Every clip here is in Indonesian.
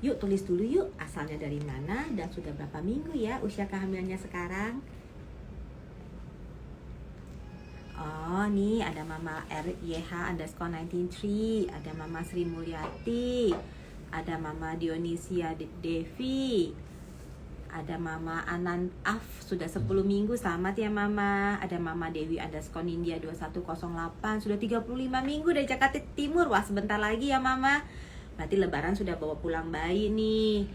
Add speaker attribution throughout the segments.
Speaker 1: Yuk tulis dulu yuk, asalnya dari mana dan sudah berapa minggu ya usia kehamilannya sekarang. Oh nih ada Mama RYH_193, ada Mama Sri Mulyati, ada Mama Dionisia Devi, ada Mama Anan Af sudah 10 minggu, selamat ya Mama. Ada Mama Dewi_Nindya 2108 sudah 35 minggu dari Jakarta Timur. Wah sebentar lagi ya Mama, berarti lebaran sudah bawa pulang bayi nih.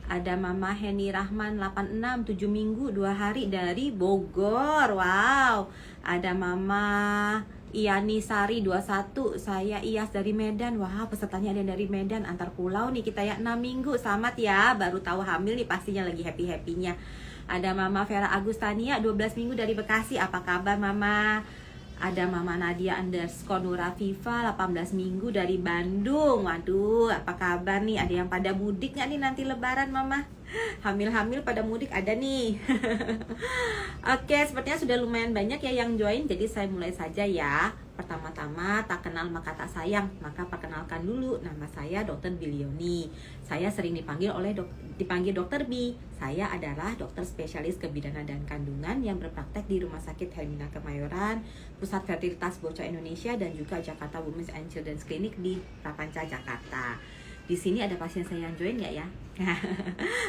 Speaker 1: Ada Mama Heni Rahman 86 7 minggu 2 hari dari Bogor. Wow. Ada Mama Iyani Sari 21, saya Iyas dari Medan. Wah pesertanya ada yang dari Medan, antar pulau nih kita ya, 6 minggu. Selamat ya, baru tahu hamil nih pastinya lagi happy-happynya. Ada Mama Vera Agustania 12 minggu dari Bekasi, apa kabar Mama? Ada Mama Nadia_Nura Viva 18 minggu dari Bandung. Waduh, apa kabar nih? Ada yang pada mudik nggak nih nanti lebaran Mama? Hamil-hamil pada mudik ada nih. Oke, sepertinya sudah lumayan banyak ya yang join. Jadi saya mulai saja ya. Pertama-tama, tak kenal maka tak sayang. Maka perkenalkan dulu, nama saya Dr. Bilioni. Saya sering dipanggil Dr. B. Saya adalah dokter spesialis kebidanan dan kandungan yang berpraktek di Rumah Sakit Hermina Kemayoran, Pusat Fertilitas Bocah Indonesia, dan juga Jakarta Women's and Children's Clinic di Prapanca, Jakarta. Di sini ada pasien saya yang join nggak ya?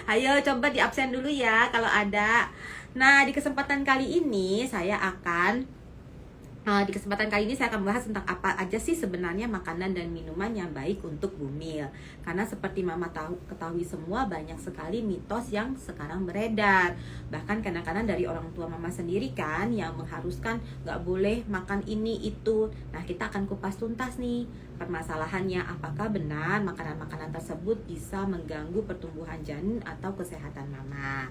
Speaker 1: Ayo coba di absen dulu ya kalau ada. Nah, di kesempatan kali ini saya akan bahas tentang apa aja sih sebenarnya makanan dan minuman yang baik untuk bumil. Karena seperti Mama ketahui semua, banyak sekali mitos yang sekarang beredar. Bahkan kadang-kadang dari orang tua Mama sendiri kan yang mengharuskan nggak boleh makan ini itu. Nah, kita akan kupas tuntas nih permasalahannya, apakah benar makanan-makanan tersebut bisa mengganggu pertumbuhan janin atau kesehatan Mama.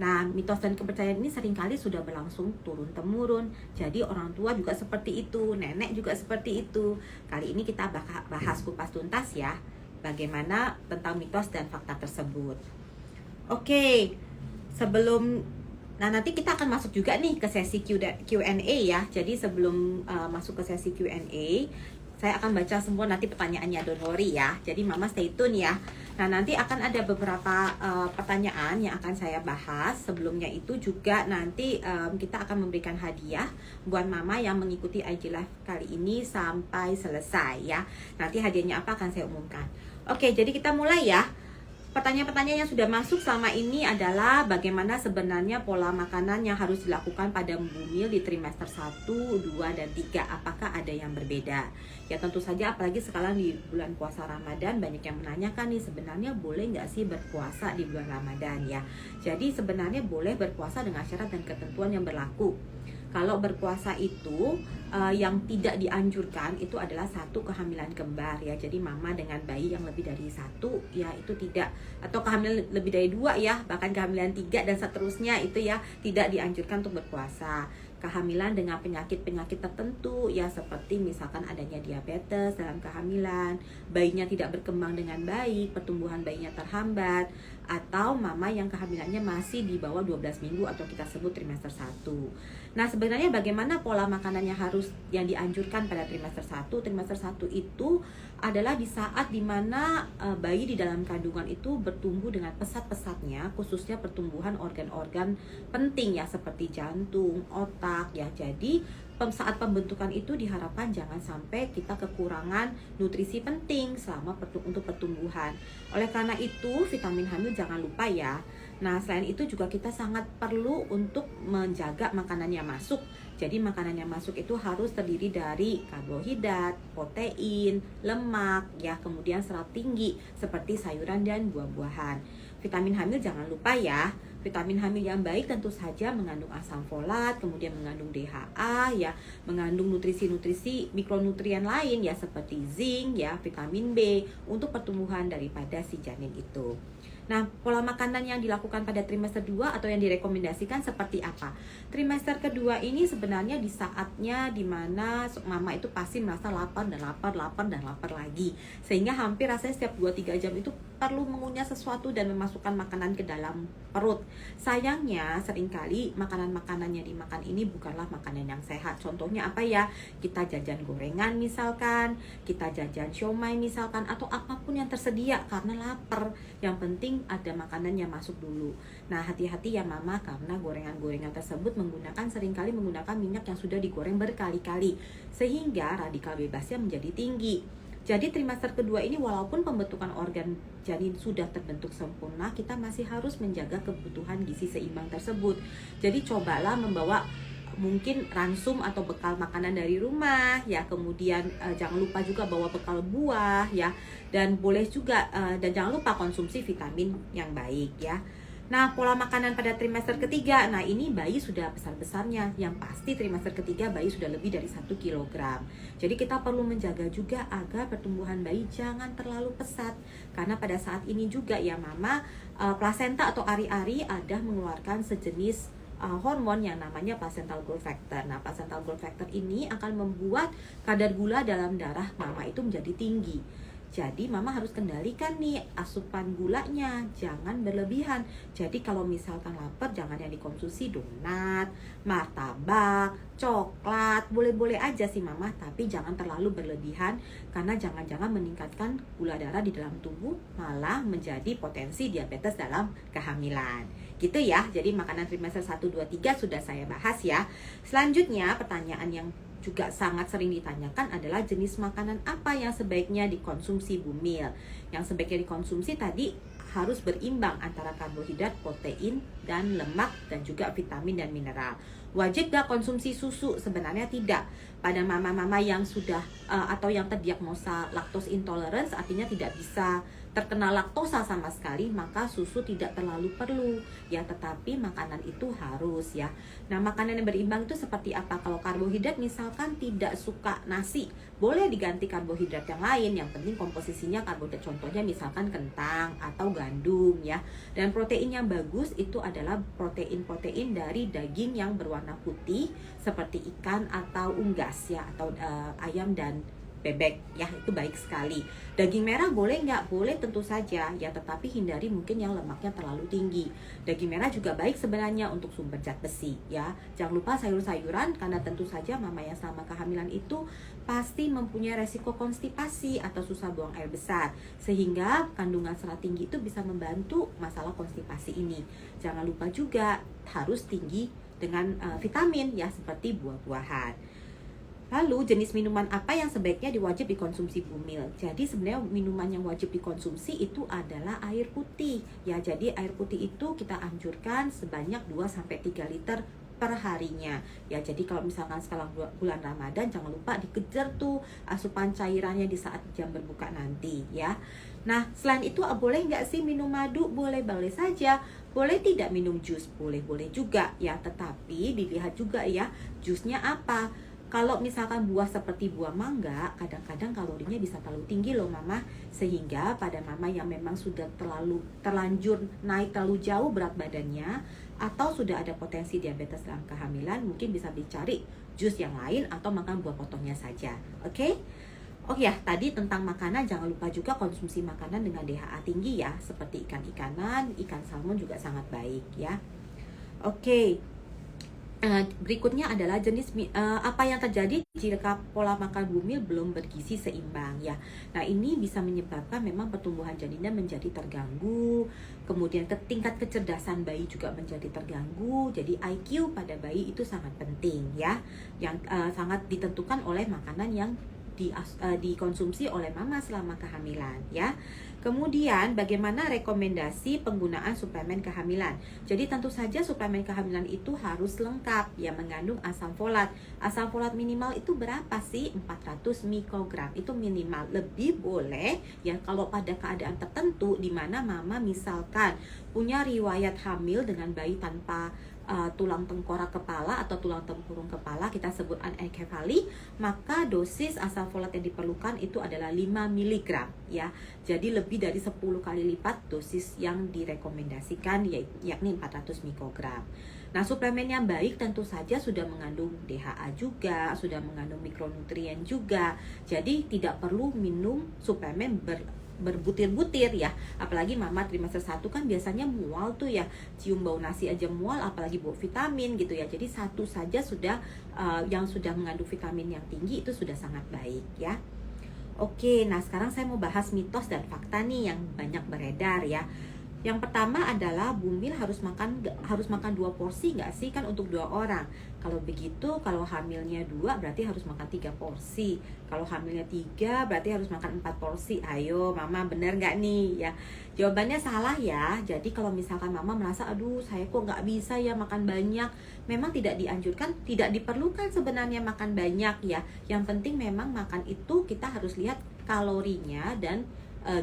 Speaker 1: Nah, mitos dan kepercayaan ini seringkali sudah berlangsung turun-temurun. Jadi orang tua juga seperti itu, nenek juga seperti itu. Kali ini kita bahas kupas tuntas ya, bagaimana tentang mitos dan fakta tersebut. Oke, nanti kita akan masuk juga nih ke sesi Q&A ya. Jadi sebelum masuk ke sesi Q&A, saya akan baca semua nanti pertanyaannya, don't worry ya. Jadi Mama stay tune ya. Nah, nanti akan ada beberapa pertanyaan yang akan saya bahas. Sebelumnya itu juga nanti kita akan memberikan hadiah buat Mama yang mengikuti IG Live kali ini sampai selesai ya. Nanti hadiahnya apa akan saya umumkan. Oke, jadi kita mulai ya. Pertanyaan-pertanyaan yang sudah masuk selama ini adalah bagaimana sebenarnya pola makanan yang harus dilakukan pada bumil di trimester 1, 2, dan 3. Apakah ada yang berbeda? Ya tentu saja, apalagi sekarang di bulan puasa Ramadan, banyak yang menanyakan nih sebenarnya boleh nggak sih berpuasa di bulan Ramadan ya. Jadi sebenarnya boleh berpuasa dengan syarat dan ketentuan yang berlaku. Kalau berpuasa itu yang tidak dianjurkan itu adalah 1 kehamilan kembar ya. Jadi Mama dengan bayi yang lebih dari 1 ya itu tidak, atau kehamilan lebih dari 2 ya, bahkan kehamilan 3 dan seterusnya itu ya tidak dianjurkan untuk berpuasa. Kehamilan dengan penyakit-penyakit tertentu ya, seperti misalkan adanya diabetes dalam kehamilan, bayinya tidak berkembang dengan baik, pertumbuhan bayinya terhambat, atau Mama yang kehamilannya masih di bawah 12 minggu atau kita sebut trimester 1. Nah, sebenarnya bagaimana pola makanan yang dianjurkan pada trimester 1? Trimester 1 itu adalah di saat dimana bayi di dalam kandungan itu bertumbuh dengan pesat-pesatnya, khususnya pertumbuhan organ-organ penting ya, seperti jantung, otak ya. Jadi saat pembentukan itu diharapkan jangan sampai kita kekurangan nutrisi penting selama untuk pertumbuhan. Oleh karena itu, vitamin hamil jangan lupa ya. Nah, selain itu juga kita sangat perlu untuk menjaga makanan yang masuk. Jadi makanan yang masuk itu harus terdiri dari karbohidrat, protein, lemak, ya, kemudian serat tinggi seperti sayuran dan buah-buahan. Vitamin hamil jangan lupa ya. Vitamin hamil yang baik tentu saja mengandung asam folat, kemudian mengandung DHA ya, mengandung nutrisi-nutrisi mikronutrien lain ya seperti zinc ya, vitamin B untuk pertumbuhan daripada si janin itu. Nah, pola makanan yang dilakukan pada trimester 2 atau yang direkomendasikan seperti apa? Trimester kedua ini sebenarnya di saatnya dimana mama itu pasti merasa lapar dan lapar lagi. Sehingga hampir rasanya setiap 2-3 jam itu perlu mengunyah sesuatu dan memasukkan makanan ke dalam perut. Sayangnya seringkali makanan-makanan yang dimakan ini bukanlah makanan yang sehat. Contohnya apa ya? Kita jajan gorengan misalkan, kita jajan siomay misalkan, atau apapun yang tersedia karena lapar. Yang penting ada makanan yang masuk dulu. Nah, hati-hati ya mama, karena gorengan-gorengan tersebut seringkali menggunakan minyak yang sudah digoreng berkali-kali, sehingga radikal bebasnya menjadi tinggi. Jadi trimester kedua ini walaupun pembentukan organ janin sudah terbentuk sempurna, kita masih harus menjaga kebutuhan gizi seimbang tersebut. Jadi cobalah membawa mungkin ransum atau bekal makanan dari rumah ya, kemudian jangan lupa juga bawa bekal buah ya, dan boleh juga dan jangan lupa konsumsi vitamin yang baik ya. Nah, pola makanan pada trimester ketiga, nah ini bayi sudah besar-besarnya, yang pasti trimester ketiga bayi sudah lebih dari 1 kg. Jadi kita perlu menjaga juga agar pertumbuhan bayi jangan terlalu pesat, karena pada saat ini juga ya mama, plasenta atau ari-ari ada mengeluarkan sejenis hormon yang namanya placental growth factor. Nah, placental growth factor ini akan membuat kadar gula dalam darah mama itu menjadi tinggi. Jadi mama harus kendalikan nih asupan gulanya, jangan berlebihan. Jadi kalau misalkan lapar jangan yang dikonsumsi donat, martabak, coklat, boleh-boleh aja sih mama, tapi jangan terlalu berlebihan karena jangan-jangan meningkatkan gula darah di dalam tubuh, malah menjadi potensi diabetes dalam kehamilan. Gitu ya. Jadi makanan trimester 1, 2, 3 sudah saya bahas ya. Selanjutnya pertanyaan yang juga sangat sering ditanyakan adalah jenis makanan apa yang sebaiknya dikonsumsi bumil. Yang sebaiknya dikonsumsi tadi harus berimbang antara karbohidrat, protein, dan lemak, dan juga vitamin dan mineral. Wajib gak konsumsi susu? Sebenarnya tidak. Pada mama-mama yang sudah atau yang terdiagnosa lactose intolerance, artinya tidak bisa terkena laktosa sama sekali, maka susu tidak terlalu perlu ya, tetapi makanan itu harus ya. Nah, makanan yang berimbang itu seperti apa? Kalau karbohidrat misalkan tidak suka nasi, boleh diganti karbohidrat yang lain, yang penting komposisinya karbohidrat, contohnya misalkan kentang atau gandum ya. Dan protein yang bagus itu adalah protein-protein dari daging yang berwarna putih seperti ikan atau unggas ya, atau ayam dan bebek ya, itu baik sekali. Daging merah boleh nggak? Boleh tentu saja ya, tetapi hindari mungkin yang lemaknya terlalu tinggi. Daging merah juga baik sebenarnya untuk sumber zat besi ya. Jangan lupa sayur-sayuran, karena tentu saja mama yang selama kehamilan itu pasti mempunyai resiko konstipasi atau susah buang air besar, sehingga kandungan serat tinggi itu bisa membantu masalah konstipasi ini. Jangan lupa juga harus tinggi dengan vitamin ya, seperti buah-buahan. Lalu jenis minuman apa yang sebaiknya wajib dikonsumsi bumil? Jadi sebenarnya minuman yang wajib dikonsumsi itu adalah air putih. Ya, jadi air putih itu kita anjurkan sebanyak 2-3 liter per harinya. Ya, jadi kalau misalkan sekarang bulan Ramadan, jangan lupa dikejar tuh asupan cairannya di saat jam berbuka nanti ya. Nah, selain itu boleh nggak sih minum madu? Boleh-boleh saja. Boleh tidak minum jus? Boleh-boleh juga ya. Tetapi dilihat juga ya, jusnya apa. Kalau misalkan buah seperti buah mangga, kadang-kadang kalorinya bisa terlalu tinggi loh mama, sehingga pada mama yang memang sudah terlanjur naik terlalu jauh berat badannya, atau sudah ada potensi diabetes dalam kehamilan, mungkin bisa dicari jus yang lain atau makan buah potongnya saja. Oke? Oh ya, tadi tentang makanan, jangan lupa juga konsumsi makanan dengan DHA tinggi ya, seperti ikan-ikanan, ikan salmon juga sangat baik ya. Oke. Berikutnya adalah jenis apa yang terjadi jika pola makan bumil belum bergizi seimbang ya. Nah, ini bisa menyebabkan memang pertumbuhan janinnya menjadi terganggu, kemudian tingkat kecerdasan bayi juga menjadi terganggu. Jadi IQ pada bayi itu sangat penting ya, yang sangat ditentukan oleh makanan yang dikonsumsi oleh mama selama kehamilan ya. Kemudian bagaimana rekomendasi penggunaan suplemen kehamilan? Jadi tentu saja suplemen kehamilan itu harus lengkap ya, mengandung asam folat. Asam folat minimal itu berapa sih? 400 mikrogram itu minimal. Lebih boleh ya kalau pada keadaan tertentu di mana mama misalkan punya riwayat hamil dengan bayi tanpa tulang tengkorak kepala atau tulang tempurung kepala, kita sebut anenkefali, maka dosis asam folat yang diperlukan itu adalah 5 mg ya. Jadi lebih dari 10 kali lipat dosis yang direkomendasikan, yakni 400 mikrogram. Nah, suplemen yang baik tentu saja sudah mengandung DHA juga, sudah mengandung mikronutrien juga. Jadi tidak perlu minum suplemen berbutir-butir ya. Apalagi mama trimester 1 kan biasanya mual tuh ya, cium bau nasi aja mual, apalagi bau vitamin gitu ya. Jadi satu saja sudah yang sudah mengandung vitamin yang tinggi itu sudah sangat baik ya. Oke, nah sekarang saya mau bahas mitos dan fakta nih yang banyak beredar ya. Yang pertama adalah Bumil harus makan 2 porsi nggak sih, kan untuk 2 orang. Kalau begitu, kalau hamilnya 2 berarti harus makan 3 porsi. Kalau hamilnya 3 berarti harus makan 4 porsi. Ayo mama, bener nggak nih ya? Jawabannya salah ya. Jadi kalau misalkan mama merasa aduh saya kok nggak bisa ya makan banyak, memang tidak dianjurkan, tidak diperlukan sebenarnya makan banyak ya. Yang penting memang makan itu kita harus lihat kalorinya dan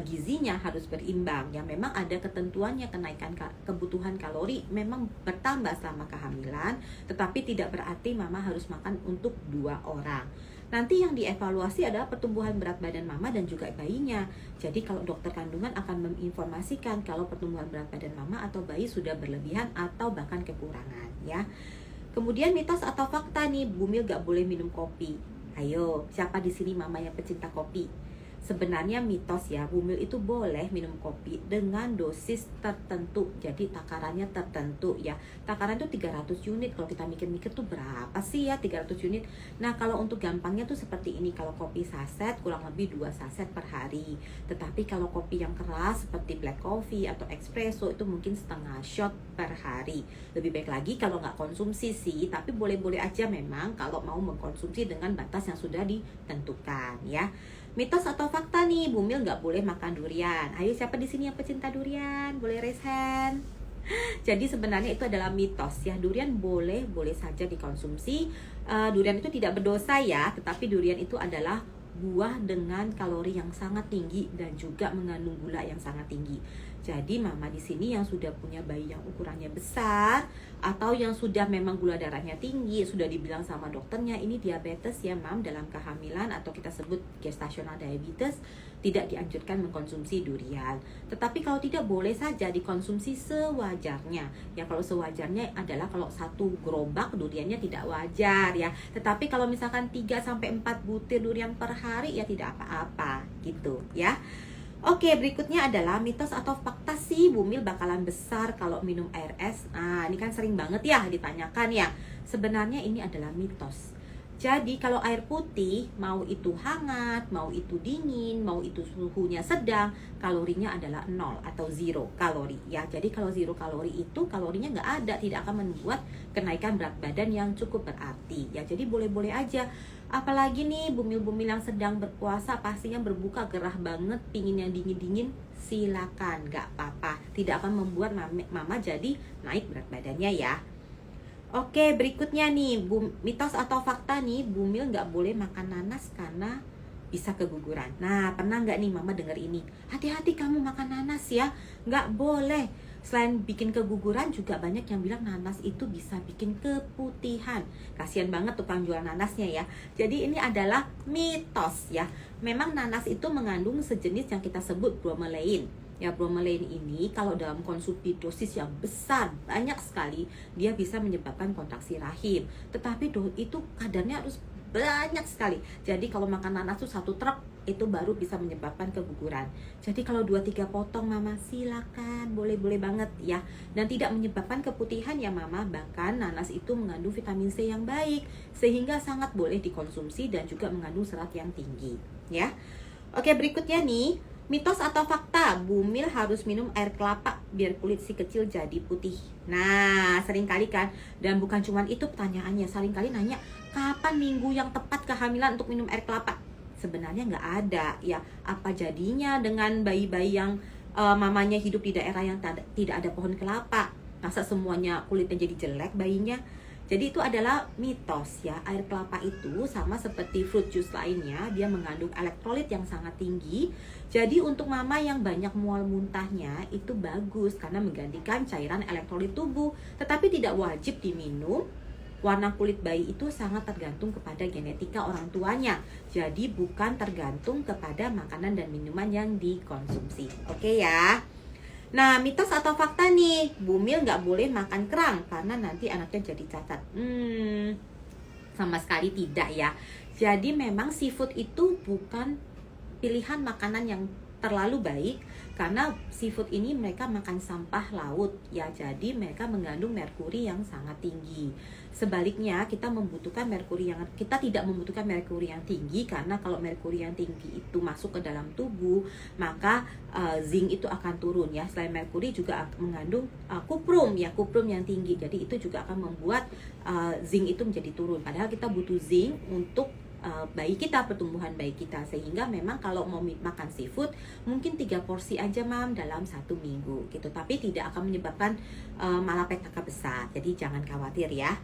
Speaker 1: gizinya harus berimbang ya. Memang ada ketentuannya, kenaikan kebutuhan kalori memang bertambah selama kehamilan, tetapi tidak berarti mama harus makan untuk 2 orang. Nanti yang dievaluasi adalah pertumbuhan berat badan mama dan juga bayinya. Jadi kalau dokter kandungan akan menginformasikan kalau pertumbuhan berat badan mama atau bayi sudah berlebihan atau bahkan kekurangan ya. Kemudian mitos atau fakta nih, Bumil gak boleh minum kopi. Ayo, siapa di sini mama yang pecinta kopi? Sebenarnya mitos ya, Bumil itu boleh minum kopi dengan dosis tertentu. Jadi takarannya tertentu ya. Takaran itu 300 unit. Kalau kita mikir-mikir tuh berapa sih ya 300 unit. Nah, kalau untuk gampangnya tuh seperti ini. Kalau kopi saset kurang lebih 2 saset per hari. Tetapi kalau kopi yang keras seperti black coffee atau espresso itu mungkin setengah shot per hari. Lebih baik lagi kalau nggak konsumsi sih, tapi boleh-boleh aja memang kalau mau mengkonsumsi dengan batas yang sudah ditentukan ya. Mitos atau fakta nih, Bumil nggak boleh makan durian. Ayo, siapa di sini yang pecinta durian? Boleh raise hand. Jadi sebenarnya itu adalah mitos ya. Durian boleh saja dikonsumsi. Durian itu tidak berdosa ya, tetapi durian itu adalah buah dengan kalori yang sangat tinggi dan juga mengandung gula yang sangat tinggi. Jadi mama di sini yang sudah punya bayi yang ukurannya besar atau yang sudah memang gula darahnya tinggi, sudah dibilang sama dokternya ini diabetes ya mam dalam kehamilan atau kita sebut gestational diabetes, tidak dianjurkan mengkonsumsi durian. Tetapi kalau tidak, boleh saja dikonsumsi sewajarnya. Ya kalau sewajarnya adalah kalau 1 gerobak duriannya tidak wajar ya. Tetapi kalau misalkan 3-4 butir durian per hari ya tidak apa-apa gitu ya. Oke, berikutnya adalah mitos atau fakta sih Bumil bakalan besar kalau minum air es. Nah, ini kan sering banget ya ditanyakan ya. Sebenarnya ini adalah mitos. Jadi kalau air putih, mau itu hangat, mau itu dingin, mau itu suhunya sedang, kalorinya adalah 0 atau 0 kalori ya. Jadi kalau 0 kalori itu kalorinya nggak ada, tidak akan membuat kenaikan berat badan yang cukup berarti ya. Jadi boleh-boleh aja. Apalagi nih bumil-bumil yang sedang berpuasa, pastinya berbuka gerah banget, pingin yang dingin-dingin, silakan, nggak apa-apa. Tidak akan membuat mama jadi naik berat badannya ya. Oke, berikutnya nih, mitos atau fakta nih, Bumil nggak boleh makan nanas karena bisa keguguran. Nah, pernah nggak nih mama dengar ini? Hati-hati kamu makan nanas ya, nggak boleh. Selain bikin keguguran, juga banyak yang bilang nanas itu bisa bikin keputihan. Kasian banget tukang jual nanasnya ya. Jadi ini adalah mitos ya. Memang nanas itu mengandung sejenis yang kita sebut bromelain. Ya, bromelain ini kalau dalam konsumsi dosis yang besar, banyak sekali, dia bisa menyebabkan kontraksi rahim. Tetapi itu kadarnya harus banyak sekali. Jadi kalau makan nanas tuh 1 truk itu baru bisa menyebabkan keguguran. Jadi kalau 2-3 potong mama silakan, boleh-boleh banget ya. Dan tidak menyebabkan keputihan ya mama. Bahkan nanas itu mengandung vitamin C yang baik, sehingga sangat boleh dikonsumsi dan juga mengandung serat yang tinggi ya. Oke, berikutnya nih, mitos atau fakta, Bumil harus minum air kelapa biar kulit si kecil jadi putih. Nah, sering kali kan, dan bukan cuma itu pertanyaannya, sering kali nanya, kapan minggu yang tepat kehamilan untuk minum air kelapa? Sebenarnya nggak ada ya. Apa jadinya dengan bayi-bayi yang mamanya hidup di daerah yang tidak ada pohon kelapa? Masa semuanya kulitnya jadi jelek bayinya? Jadi itu adalah mitos ya. Air kelapa itu sama seperti fruit juice lainnya, dia mengandung elektrolit yang sangat tinggi. Jadi untuk mama yang banyak mual muntahnya itu bagus karena menggantikan cairan elektrolit tubuh. Tetapi tidak wajib diminum. Warna kulit bayi itu sangat tergantung kepada genetika orang tuanya. Jadi bukan tergantung kepada makanan dan minuman yang dikonsumsi. Oke ya. Nah, mitos atau fakta nih, Bumil nggak boleh makan kerang karena nanti anaknya jadi cacat. Sama sekali tidak ya. Jadi memang seafood itu bukan pilihan makanan yang terlalu baik karena seafood ini mereka makan sampah laut ya, jadi mereka mengandung merkuri yang sangat tinggi. Sebaliknya kita tidak membutuhkan merkuri yang tinggi karena kalau merkuri yang tinggi itu masuk ke dalam tubuh maka zinc itu akan turun ya. Selain merkuri juga mengandung kuprum yang tinggi, jadi itu juga akan membuat zinc itu menjadi turun. Padahal kita butuh zinc untuk bayi kita, pertumbuhan bayi kita. Sehingga memang kalau mau makan seafood mungkin 3 porsi aja mam dalam 1 minggu gitu, tapi tidak akan menyebabkan malapetaka besar, jadi jangan khawatir ya.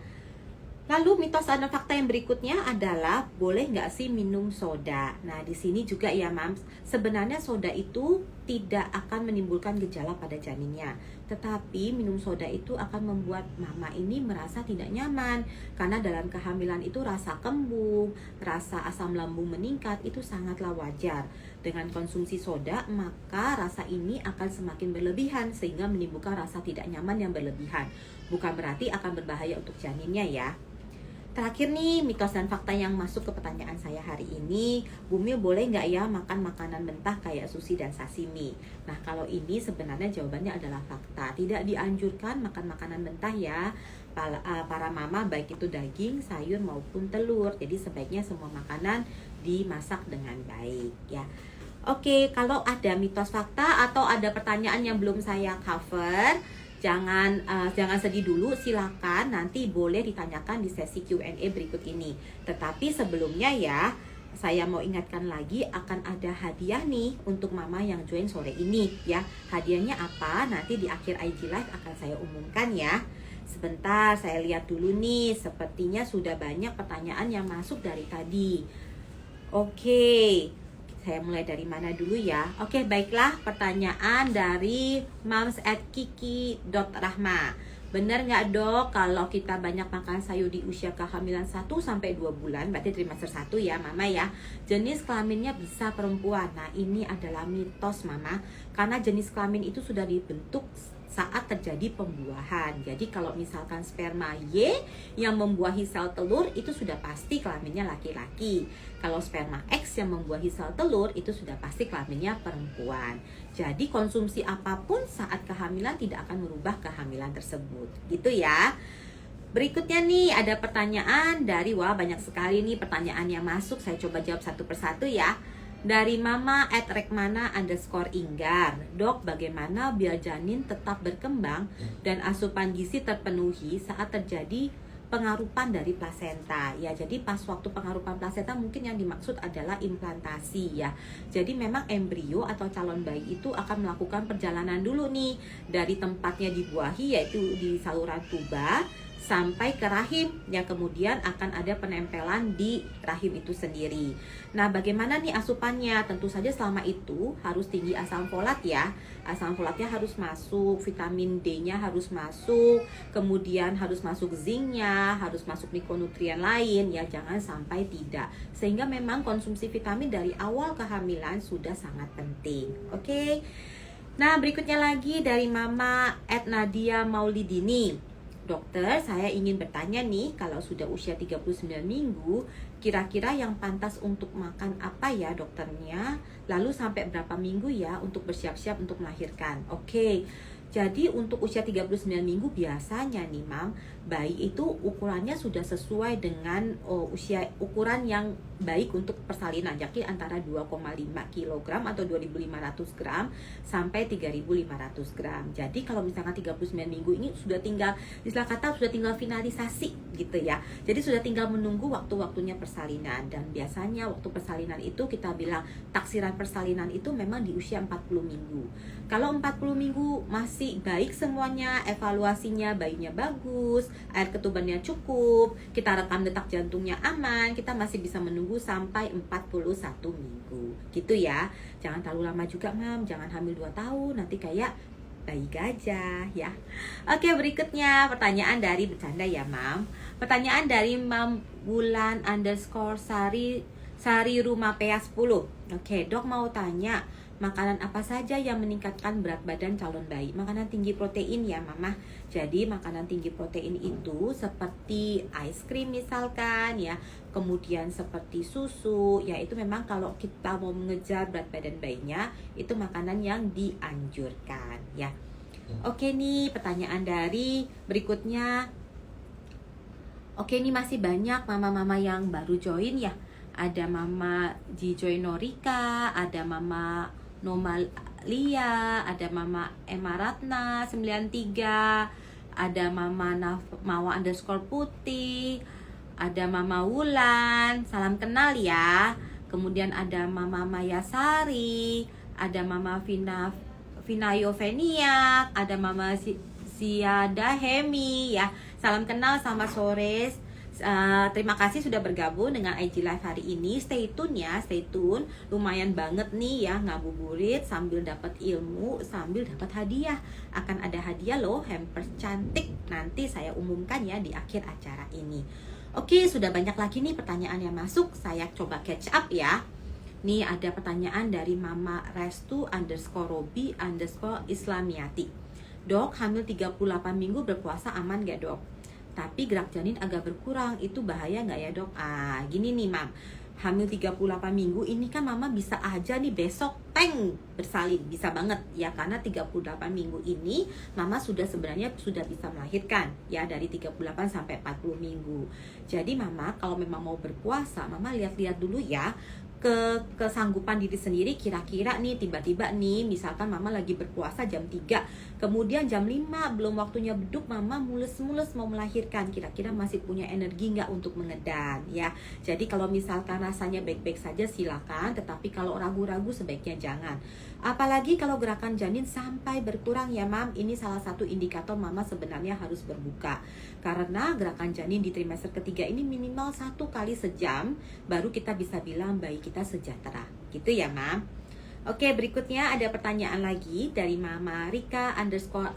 Speaker 1: Lalu mitos dan fakta yang berikutnya adalah boleh nggak sih minum soda? Nah di sini juga ya mam, sebenarnya soda itu tidak akan menimbulkan gejala pada janinnya, tetapi minum soda itu akan membuat mama ini merasa tidak nyaman karena dalam kehamilan itu rasa kembung, rasa asam lambung meningkat itu sangatlah wajar. Dengan konsumsi soda maka rasa ini akan semakin berlebihan sehingga menimbulkan rasa tidak nyaman yang berlebihan. Bukan berarti akan berbahaya untuk janinnya ya. Terakhir nih, mitos dan fakta yang masuk ke pertanyaan saya hari ini, Bumil boleh nggak ya makan makanan mentah kayak sushi dan sashimi? Nah kalau ini sebenarnya jawabannya adalah fakta. Tidak dianjurkan makan makanan mentah ya para mama, baik itu daging, sayur maupun telur. Jadi sebaiknya semua makanan dimasak dengan baik ya. Oke, kalau ada mitos fakta atau ada pertanyaan yang belum saya cover, jangan sedih dulu, silakan nanti boleh ditanyakan di sesi Q&A berikut ini. Tetapi sebelumnya ya, saya mau ingatkan lagi akan ada hadiah nih untuk mama yang join sore ini ya. Hadiahnya apa? Nanti di akhir IG Live akan saya umumkan ya. Sebentar, saya lihat dulu nih, sepertinya sudah banyak pertanyaan yang masuk dari tadi. Oke. Saya mulai dari mana dulu ya? Oke, baiklah, pertanyaan dari moms@kiki.rahma. Benar nggak dok kalau kita banyak makan sayur di usia kehamilan 1-2 bulan, berarti trimester 1 ya mama ya, jenis kelaminnya bisa perempuan? Nah ini adalah mitos mama, karena jenis kelamin itu sudah dibentuk saat terjadi pembuahan. Jadi kalau misalkan sperma Y yang membuahi sel telur itu sudah pasti kelaminnya laki-laki. Kalau sperma X yang membuahi sel telur itu sudah pasti kelaminnya perempuan. Jadi konsumsi apapun saat kehamilan tidak akan merubah kehamilan tersebut. Gitu ya. Berikutnya nih ada pertanyaan dari, wah banyak sekali nih pertanyaan yang masuk. Saya coba jawab satu persatu ya. Dari mama @rekmana_inggar. Dok, bagaimana biar janin tetap berkembang dan asupan gizi terpenuhi saat terjadi pengarupan dari plasenta? Ya, jadi pas waktu pengarupan plasenta mungkin yang dimaksud adalah implantasi ya. Jadi memang embrio atau calon bayi itu akan melakukan perjalanan dulu nih dari tempatnya dibuahi yaitu di saluran tuba sampai ke rahim yang kemudian akan ada penempelan di rahim itu sendiri. Nah, bagaimana nih asupannya? Tentu saja selama itu harus tinggi asam folat ya. Asam folatnya harus masuk, vitamin D-nya harus masuk, kemudian harus masuk zinc-nya, harus masuk mikronutrien lain ya, jangan sampai tidak. Sehingga memang konsumsi vitamin dari awal kehamilan sudah sangat penting. Oke. Nah, berikutnya lagi dari mama @nadia maulidini. Dokter, saya ingin bertanya nih, kalau sudah usia 39 minggu, kira-kira yang pantas untuk makan apa ya dokternya? Lalu sampai berapa minggu ya untuk bersiap-siap untuk melahirkan? Oke, jadi untuk usia 39 minggu biasanya nih mam, bayi itu ukurannya sudah sesuai dengan ukuran yang baik untuk persalinan, jadi antara 2,5 kg atau 2.500 gram sampai 3.500 gram. Jadi kalau misalkan 39 minggu ini sudah tinggal, istilah kata sudah tinggal finalisasi gitu ya. Jadi sudah tinggal menunggu waktu-waktunya persalinan. Dan biasanya waktu persalinan itu kita bilang taksiran persalinan itu memang di usia 40 minggu. Kalau 40 minggu masih baik semuanya, evaluasinya bayinya bagus, air ketubannya cukup, kita rekam detak jantungnya aman, kita masih bisa menunggu sampai 41 minggu. Gitu ya. Jangan terlalu lama juga, Mam. Jangan hamil 2 tahun, nanti kayak bayi gajah ya. Oke, berikutnya pertanyaan dari bercanda ya, Mam. Pertanyaan dari Mam Bulan _ Sari Rumapea 10. Oke, Dok mau tanya, makanan apa saja yang meningkatkan berat badan calon bayi? Makanan tinggi protein ya, Mama. Jadi makanan tinggi protein itu seperti ice cream misalkan ya, kemudian seperti susu, ya itu memang kalau kita mau mengejar berat badan bayinya, itu makanan yang dianjurkan ya. Oke nih, pertanyaan dari berikutnya. Oke, ini masih banyak mama-mama yang baru join ya. Ada Mama Jijoy Norika, ada Mama Nomalia, ada Mama Emaratna 93, ada Mama Mawa _ Putih, ada Mama Wulan, salam kenal ya. Kemudian ada Mama Mayasari, ada Mama Vinayovenia, ada Mama Siada Hemi ya. Salam kenal sama sore. Terima kasih sudah bergabung dengan IG Live hari ini. Stay tune ya, stay tune. Lumayan banget nih ya, ngabuburit sambil dapat ilmu, sambil dapat hadiah. Akan ada hadiah loh, hampers cantik. Nanti saya umumkan ya di akhir acara ini. Oke, sudah banyak lagi nih pertanyaan yang masuk. Saya coba catch up ya. Nih ada pertanyaan dari Mama Restu _Robi _Islamiati. Dok, hamil 38 minggu berpuasa aman gak, Dok? Tapi gerak janin agak berkurang, itu bahaya nggak ya, Dok? Gini nih, Mam. Hamil 38 minggu ini kan Mama bisa aja nih besok teng bersalin, bisa banget ya, karena 38 minggu ini Mama sebenarnya sudah bisa melahirkan ya, dari 38 sampai 40 minggu. Jadi Mama kalau memang mau berpuasa, Mama lihat-lihat dulu ya kesanggupan diri sendiri, kira-kira nih tiba-tiba nih misalkan Mama lagi berpuasa jam 3, kemudian jam 5 belum waktunya beduk, Mama mulus-mulus mau melahirkan, kira-kira masih punya energi nggak untuk mengedan ya. Jadi kalau misalkan rasanya baik-baik saja silakan, tetapi kalau ragu-ragu sebaiknya jangan. Apalagi kalau gerakan janin sampai berkurang ya, Mam, ini salah satu indikator Mama sebenarnya harus berbuka. Karena gerakan janin di trimester ketiga ini minimal 1 kali sejam, baru kita bisa bilang bayi kita sejahtera. Gitu ya, Mam. Oke, berikutnya ada pertanyaan lagi dari Mama Rika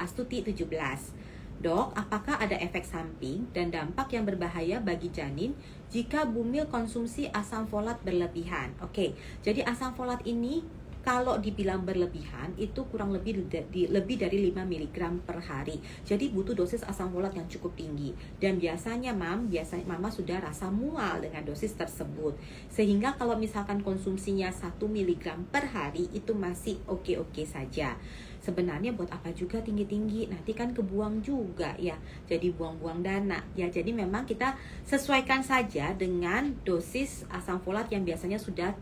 Speaker 1: _Astuti 17. Dok, apakah ada efek samping dan dampak yang berbahaya bagi janin jika bumil konsumsi asam folat berlebihan? Oke, jadi asam folat ini kalau dibilang berlebihan itu kurang lebih dari 5 mg per hari. Jadi butuh dosis asam folat yang cukup tinggi. Dan biasanya Mama sudah rasa mual dengan dosis tersebut. Sehingga kalau misalkan konsumsinya 1 mg per hari itu masih oke-oke saja. Sebenarnya buat apa juga tinggi-tinggi, nanti kan kebuang juga ya, jadi buang-buang dana ya. Jadi memang kita sesuaikan saja dengan dosis asam folat yang biasanya sudah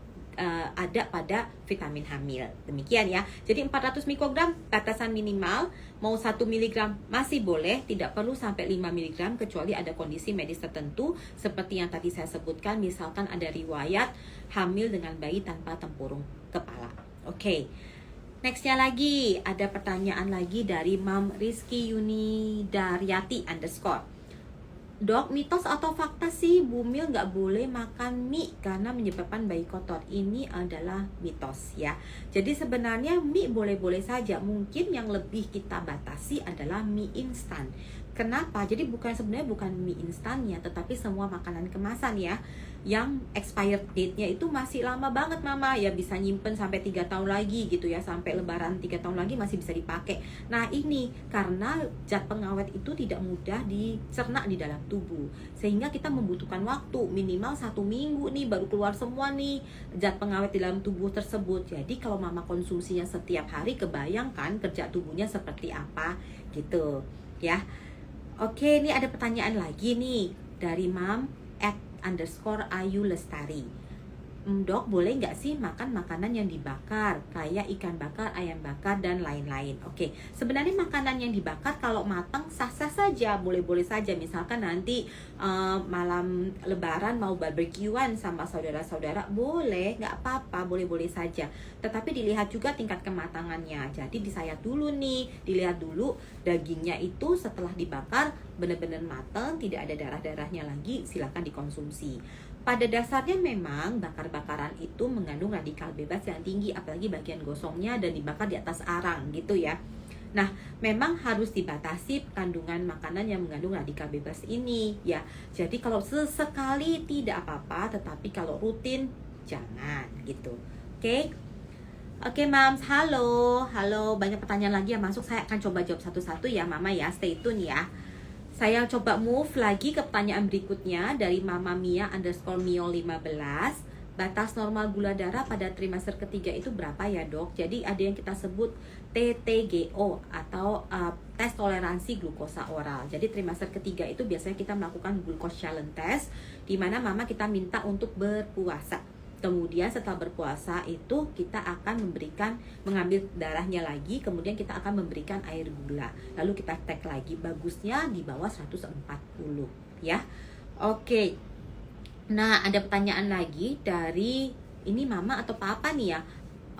Speaker 1: ada pada vitamin hamil. Demikian ya. Jadi 400 mikrogram batasan minimal, mau 1 mg masih boleh, tidak perlu sampai 5 mg kecuali ada kondisi medis tertentu seperti yang tadi saya sebutkan, misalkan ada riwayat hamil dengan bayi tanpa tempurung kepala. Oke. Nextnya lagi, ada pertanyaan lagi dari Mam Rizky Yunidaryati _ Dok, mitos atau fakta sih bumil nggak boleh makan mie karena menyebabkan bayi kotor? Ini adalah mitos ya. Jadi sebenarnya mie boleh-boleh saja. Mungkin yang lebih kita batasi adalah mie instan. Kenapa? Jadi sebenarnya bukan mie instannya, tetapi semua makanan kemasan ya, yang expired date-nya itu masih lama banget, Mama. Ya bisa nyimpen sampai 3 tahun lagi gitu ya, sampai lebaran 3 tahun lagi masih bisa dipakai. Nah ini karena zat pengawet itu tidak mudah dicerna di dalam tubuh, sehingga kita membutuhkan waktu minimal 1 minggu nih baru keluar semua nih zat pengawet di dalam tubuh tersebut. Jadi kalau Mama konsumsinya setiap hari, kebayangkan kerja tubuhnya seperti apa gitu ya. Oke, ini ada pertanyaan lagi nih dari Mam @_Ayu Lestari. Dok, boleh nggak sih makan makanan yang dibakar, kayak ikan bakar, ayam bakar, dan lain-lain? Oke, sebenarnya makanan yang dibakar kalau matang sah-sah saja, boleh-boleh saja. Misalkan nanti malam lebaran mau barbekyuan sama saudara-saudara, boleh, nggak apa-apa, boleh-boleh saja. Tetapi dilihat juga tingkat kematangannya. Jadi disayat dulu nih, dilihat dulu dagingnya itu setelah dibakar benar-benar matang, tidak ada darah-darahnya lagi, silakan dikonsumsi. Pada dasarnya memang bakar-bakaran itu mengandung radikal bebas yang tinggi, apalagi bagian gosongnya dan dibakar di atas arang gitu ya. Nah, memang harus dibatasi kandungan makanan yang mengandung radikal bebas ini ya. Jadi kalau sesekali tidak apa-apa, tetapi kalau rutin jangan gitu. Oke? Oke, Mams, halo. Halo, banyak pertanyaan lagi yang masuk. Saya akan coba jawab satu-satu ya, Mama ya. Stay tune ya. Saya coba move lagi ke pertanyaan berikutnya dari Mama Mia _Mio 15. Batas normal gula darah pada trimester ketiga itu berapa ya, Dok? Jadi ada yang kita sebut TTGO atau tes toleransi glukosa oral. Jadi trimester ketiga itu biasanya kita melakukan glucose challenge test, di mana Mama kita minta untuk berpuasa. Kemudian setelah berpuasa itu kita akan mengambil darahnya lagi, kemudian kita akan memberikan air gula. Lalu kita cek lagi, bagusnya di bawah 140 ya. Oke. Nah, ada pertanyaan lagi dari ini Mama atau Papa nih ya.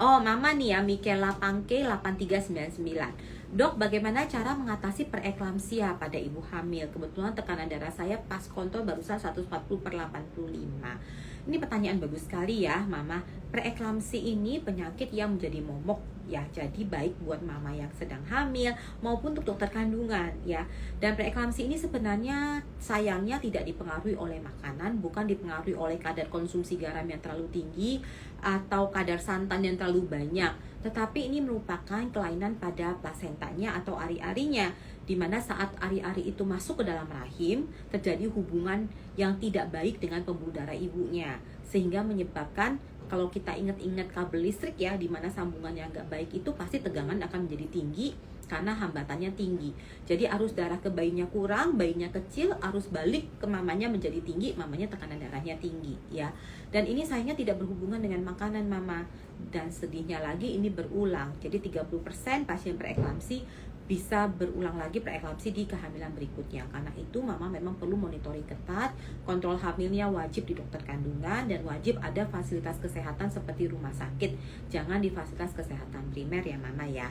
Speaker 1: Oh, Mama nih ya, Mikela Pangke 8399. Dok, bagaimana cara mengatasi preeklamsia pada ibu hamil? Kebetulan tekanan darah saya pas kontrol barusan 140/85. Ini pertanyaan bagus sekali ya, Mama. Preeklamsi ini penyakit yang menjadi momok ya, jadi baik buat Mama yang sedang hamil maupun untuk dokter kandungan ya. Dan preeklamsi ini sebenarnya sayangnya tidak dipengaruhi oleh makanan, bukan dipengaruhi oleh kadar konsumsi garam yang terlalu tinggi atau kadar santan yang terlalu banyak. Tetapi ini merupakan kelainan pada plasentanya atau ari-arinya, di mana saat ari-ari itu masuk ke dalam rahim, terjadi hubungan yang tidak baik dengan pembuluh darah ibunya, sehingga menyebabkan, kalau kita ingat-ingat kabel listrik ya, di mana sambungan yang nggak baik itu pasti tegangan akan menjadi tinggi karena hambatannya tinggi. Jadi arus darah ke bayinya kurang, bayinya kecil, arus balik ke mamanya menjadi tinggi, mamanya tekanan darahnya tinggi ya. Dan ini sayangnya tidak berhubungan dengan makanan, Mama. Dan sedihnya lagi ini berulang. Jadi 30% pasien preeklamsi bisa berulang lagi preeklamsi di kehamilan berikutnya. Karena itu Mama memang perlu monitoring ketat, kontrol hamilnya wajib di dokter kandungan, dan wajib ada fasilitas kesehatan seperti rumah sakit. Jangan di fasilitas kesehatan primer ya, Mama ya.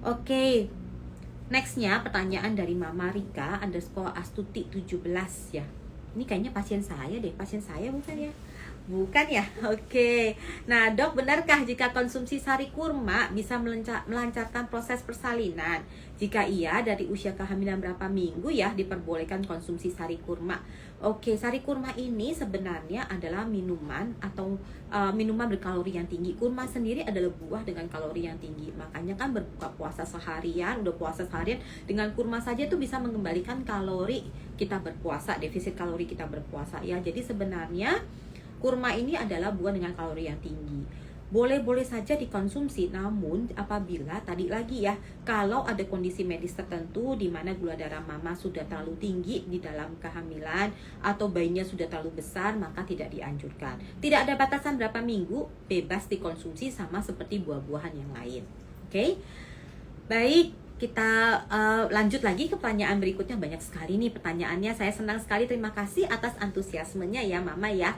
Speaker 1: Oke, nextnya pertanyaan dari Mama Rika _Astuti 17 ya. Ini kayaknya pasien saya deh, pasien saya bukan ya? Bukan ya? Oke. Nah, Dok, benarkah jika konsumsi sari kurma bisa melancarkan proses persalinan? Jika iya, dari usia kehamilan berapa minggu ya diperbolehkan konsumsi sari kurma? Oke, sari kurma ini sebenarnya adalah minuman atau minuman berkalori yang tinggi. Kurma sendiri adalah buah dengan kalori yang tinggi. Makanya kan berbuka puasa seharian, udah puasa seharian, dengan kurma saja tuh bisa mengembalikan kalori kita berpuasa, defisit kalori kita berpuasa ya. Jadi sebenarnya kurma ini adalah buah dengan kalori yang tinggi. Boleh-boleh saja dikonsumsi, namun apabila tadi lagi ya, kalau ada kondisi medis tertentu di mana gula darah Mama sudah terlalu tinggi di dalam kehamilan atau bayinya sudah terlalu besar, maka tidak dianjurkan. Tidak ada batasan berapa minggu, bebas dikonsumsi sama seperti buah-buahan yang lain. Oke? Baik, kita lanjut lagi ke pertanyaan berikutnya. Banyak sekali nih pertanyaannya. Saya senang sekali, terima kasih atas antusiasmenya ya Mama ya.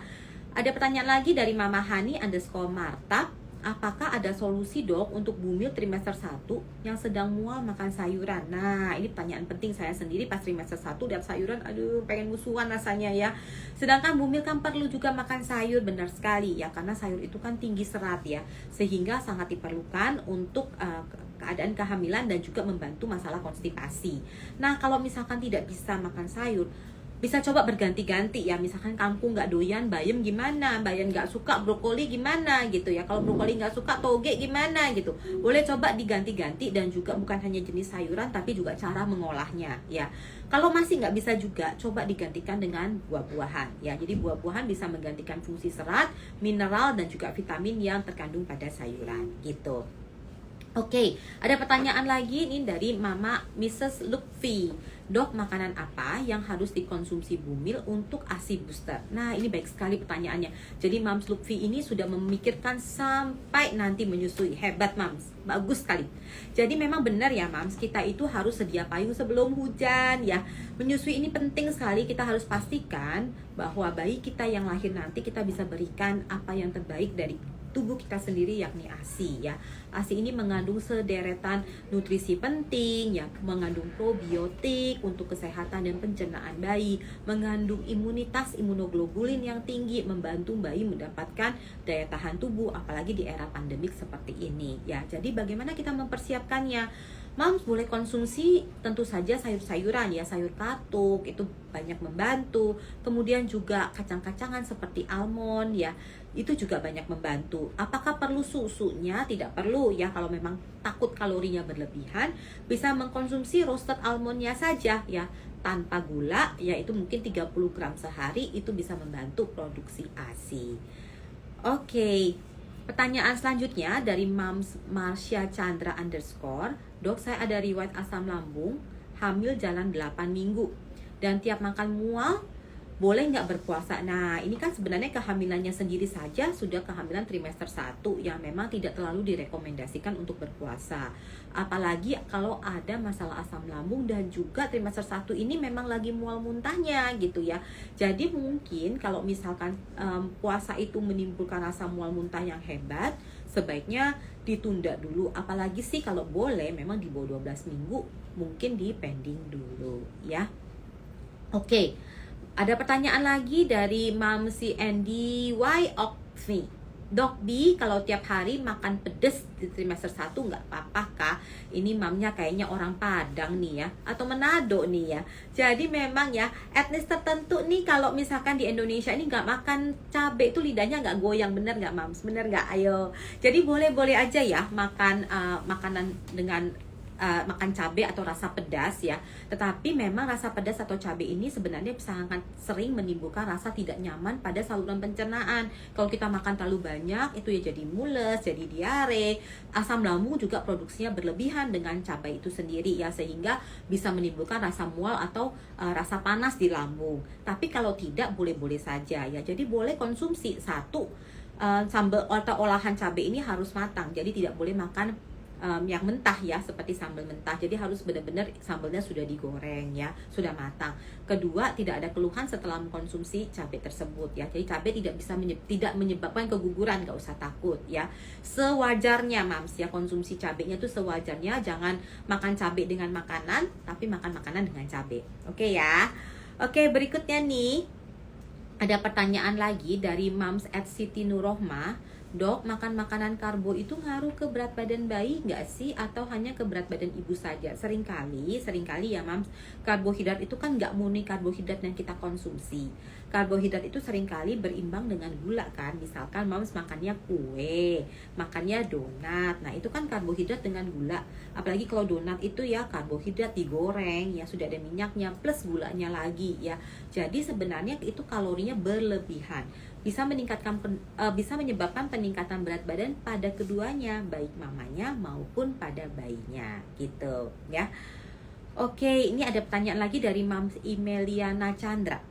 Speaker 1: Ada pertanyaan lagi dari Mama Hani _Marta. Apakah ada solusi, Dok, untuk bumil trimester 1 yang sedang mual makan sayuran? Nah, ini pertanyaan penting. Saya sendiri pas trimester 1 dan sayuran, aduh pengen musuhan rasanya ya. Sedangkan bumil kan perlu juga makan sayur, benar sekali ya, karena sayur itu kan tinggi serat ya, sehingga sangat diperlukan untuk keadaan kehamilan dan juga membantu masalah konstipasi. Nah, kalau misalkan tidak bisa makan sayur, bisa coba berganti-ganti ya. Misalkan kangkung nggak doyan, bayam gimana, bayam nggak suka brokoli gimana gitu ya. Kalau brokoli nggak suka, toge gimana gitu. Boleh coba diganti-ganti, dan juga bukan hanya jenis sayuran tapi juga cara mengolahnya ya. Kalau masih nggak bisa juga, coba digantikan dengan buah-buahan ya. Jadi buah-buahan bisa menggantikan fungsi serat, mineral, dan juga vitamin yang terkandung pada sayuran gitu. Oke, ada pertanyaan lagi nih dari Mama Mrs. Lutfi. Dok, makanan apa yang harus dikonsumsi Bumil untuk ASI booster? Nah, ini baik sekali pertanyaannya. Jadi Mams Lutfi ini sudah memikirkan sampai nanti menyusui. Hebat Mams, bagus sekali. Jadi memang benar ya Mams, kita itu harus sedia payung sebelum hujan ya. Menyusui ini penting sekali, kita harus pastikan bahwa bayi kita yang lahir nanti kita bisa berikan apa yang terbaik dari tubuh kita sendiri, yakni ASI ya. ASI ini mengandung sederetan nutrisi penting ya, mengandung probiotik untuk kesehatan dan pencernaan bayi, mengandung imunitas imunoglobulin yang tinggi, membantu bayi mendapatkan daya tahan tubuh apalagi di era pandemik seperti ini ya. Jadi bagaimana kita mempersiapkannya? Moms boleh konsumsi tentu saja sayur-sayuran ya, sayur katuk itu banyak membantu. Kemudian juga kacang-kacangan seperti almond ya, itu juga banyak membantu. Apakah perlu susunya? Tidak perlu ya, kalau memang takut kalorinya berlebihan, bisa mengkonsumsi roasted almondnya saja ya, tanpa gula, yaitu mungkin 30 gram sehari, itu bisa membantu produksi ASI. Oke. Pertanyaan selanjutnya dari Mams Marsha Chandra _ Dok, saya ada riwayat asam lambung, hamil jalan 8 minggu, dan tiap makan mual, boleh nggak berpuasa? Nah, ini kan sebenarnya kehamilannya sendiri saja sudah kehamilan trimester 1 yang memang tidak terlalu direkomendasikan untuk berpuasa. Apalagi kalau ada masalah asam lambung dan juga trimester 1 ini memang lagi mual muntahnya gitu ya. Jadi mungkin kalau misalkan puasa itu menimbulkan rasa mual muntah yang hebat, sebaiknya ditunda dulu. Apalagi sih kalau boleh memang di bawah 12 minggu mungkin di pending dulu ya. Oke. Ada pertanyaan lagi dari Mamsi Andy Y. Oxmi. Dok B, kalau tiap hari makan pedes di trimester 1 nggak apa-apa kah? Ini mamnya kayaknya orang Padang nih ya, atau Manado nih ya. Jadi memang ya, etnis tertentu nih kalau misalkan di Indonesia ini nggak makan cabai itu lidahnya nggak goyang, bener nggak Mams? Bener nggak? Ayo. Jadi boleh-boleh aja ya makan makanan dengan makan cabai atau rasa pedas ya. Tetapi memang rasa pedas atau cabai ini sebenarnya sangat sering menimbulkan rasa tidak nyaman pada saluran pencernaan. Kalau kita makan terlalu banyak itu ya jadi mules, jadi diare. Asam lambung juga produksinya berlebihan dengan cabai itu sendiri ya, sehingga bisa menimbulkan rasa mual atau rasa panas di lambung. Tapi kalau tidak, boleh-boleh saja ya. Jadi boleh konsumsi satu, sambal atau olahan cabai ini harus matang. Jadi tidak boleh makan yang mentah ya, seperti sambal mentah. Jadi harus benar-benar sambalnya sudah digoreng ya, sudah matang. Kedua, tidak ada keluhan setelah mengkonsumsi cabai tersebut ya. Jadi cabai tidak menyebabkan keguguran, nggak usah takut ya. Sewajarnya Mams ya, konsumsi cabainya itu sewajarnya. Jangan makan cabai dengan makanan, tapi makan makanan dengan cabai. Oke ya. Oke, berikutnya nih ada pertanyaan lagi dari Mams @Siti Nurohma. Dok, makan makanan karbo itu ngaruh ke berat badan bayi nggak sih? Atau hanya ke berat badan ibu saja? Seringkali ya Mams, karbohidrat itu kan nggak murni karbohidrat yang kita konsumsi. Karbohidrat itu seringkali berimbang dengan gula kan. Misalkan Mams makannya kue, makannya donat. Nah itu kan karbohidrat dengan gula. Apalagi kalau donat itu ya karbohidrat digoreng, ya sudah ada minyaknya plus gulanya lagi ya. Jadi sebenarnya itu kalorinya berlebihan. Bisa menyebabkan peningkatan berat badan pada keduanya, baik mamanya maupun pada bayinya gitu ya. Oke, ini ada pertanyaan lagi dari Mams Imeliana Chandra.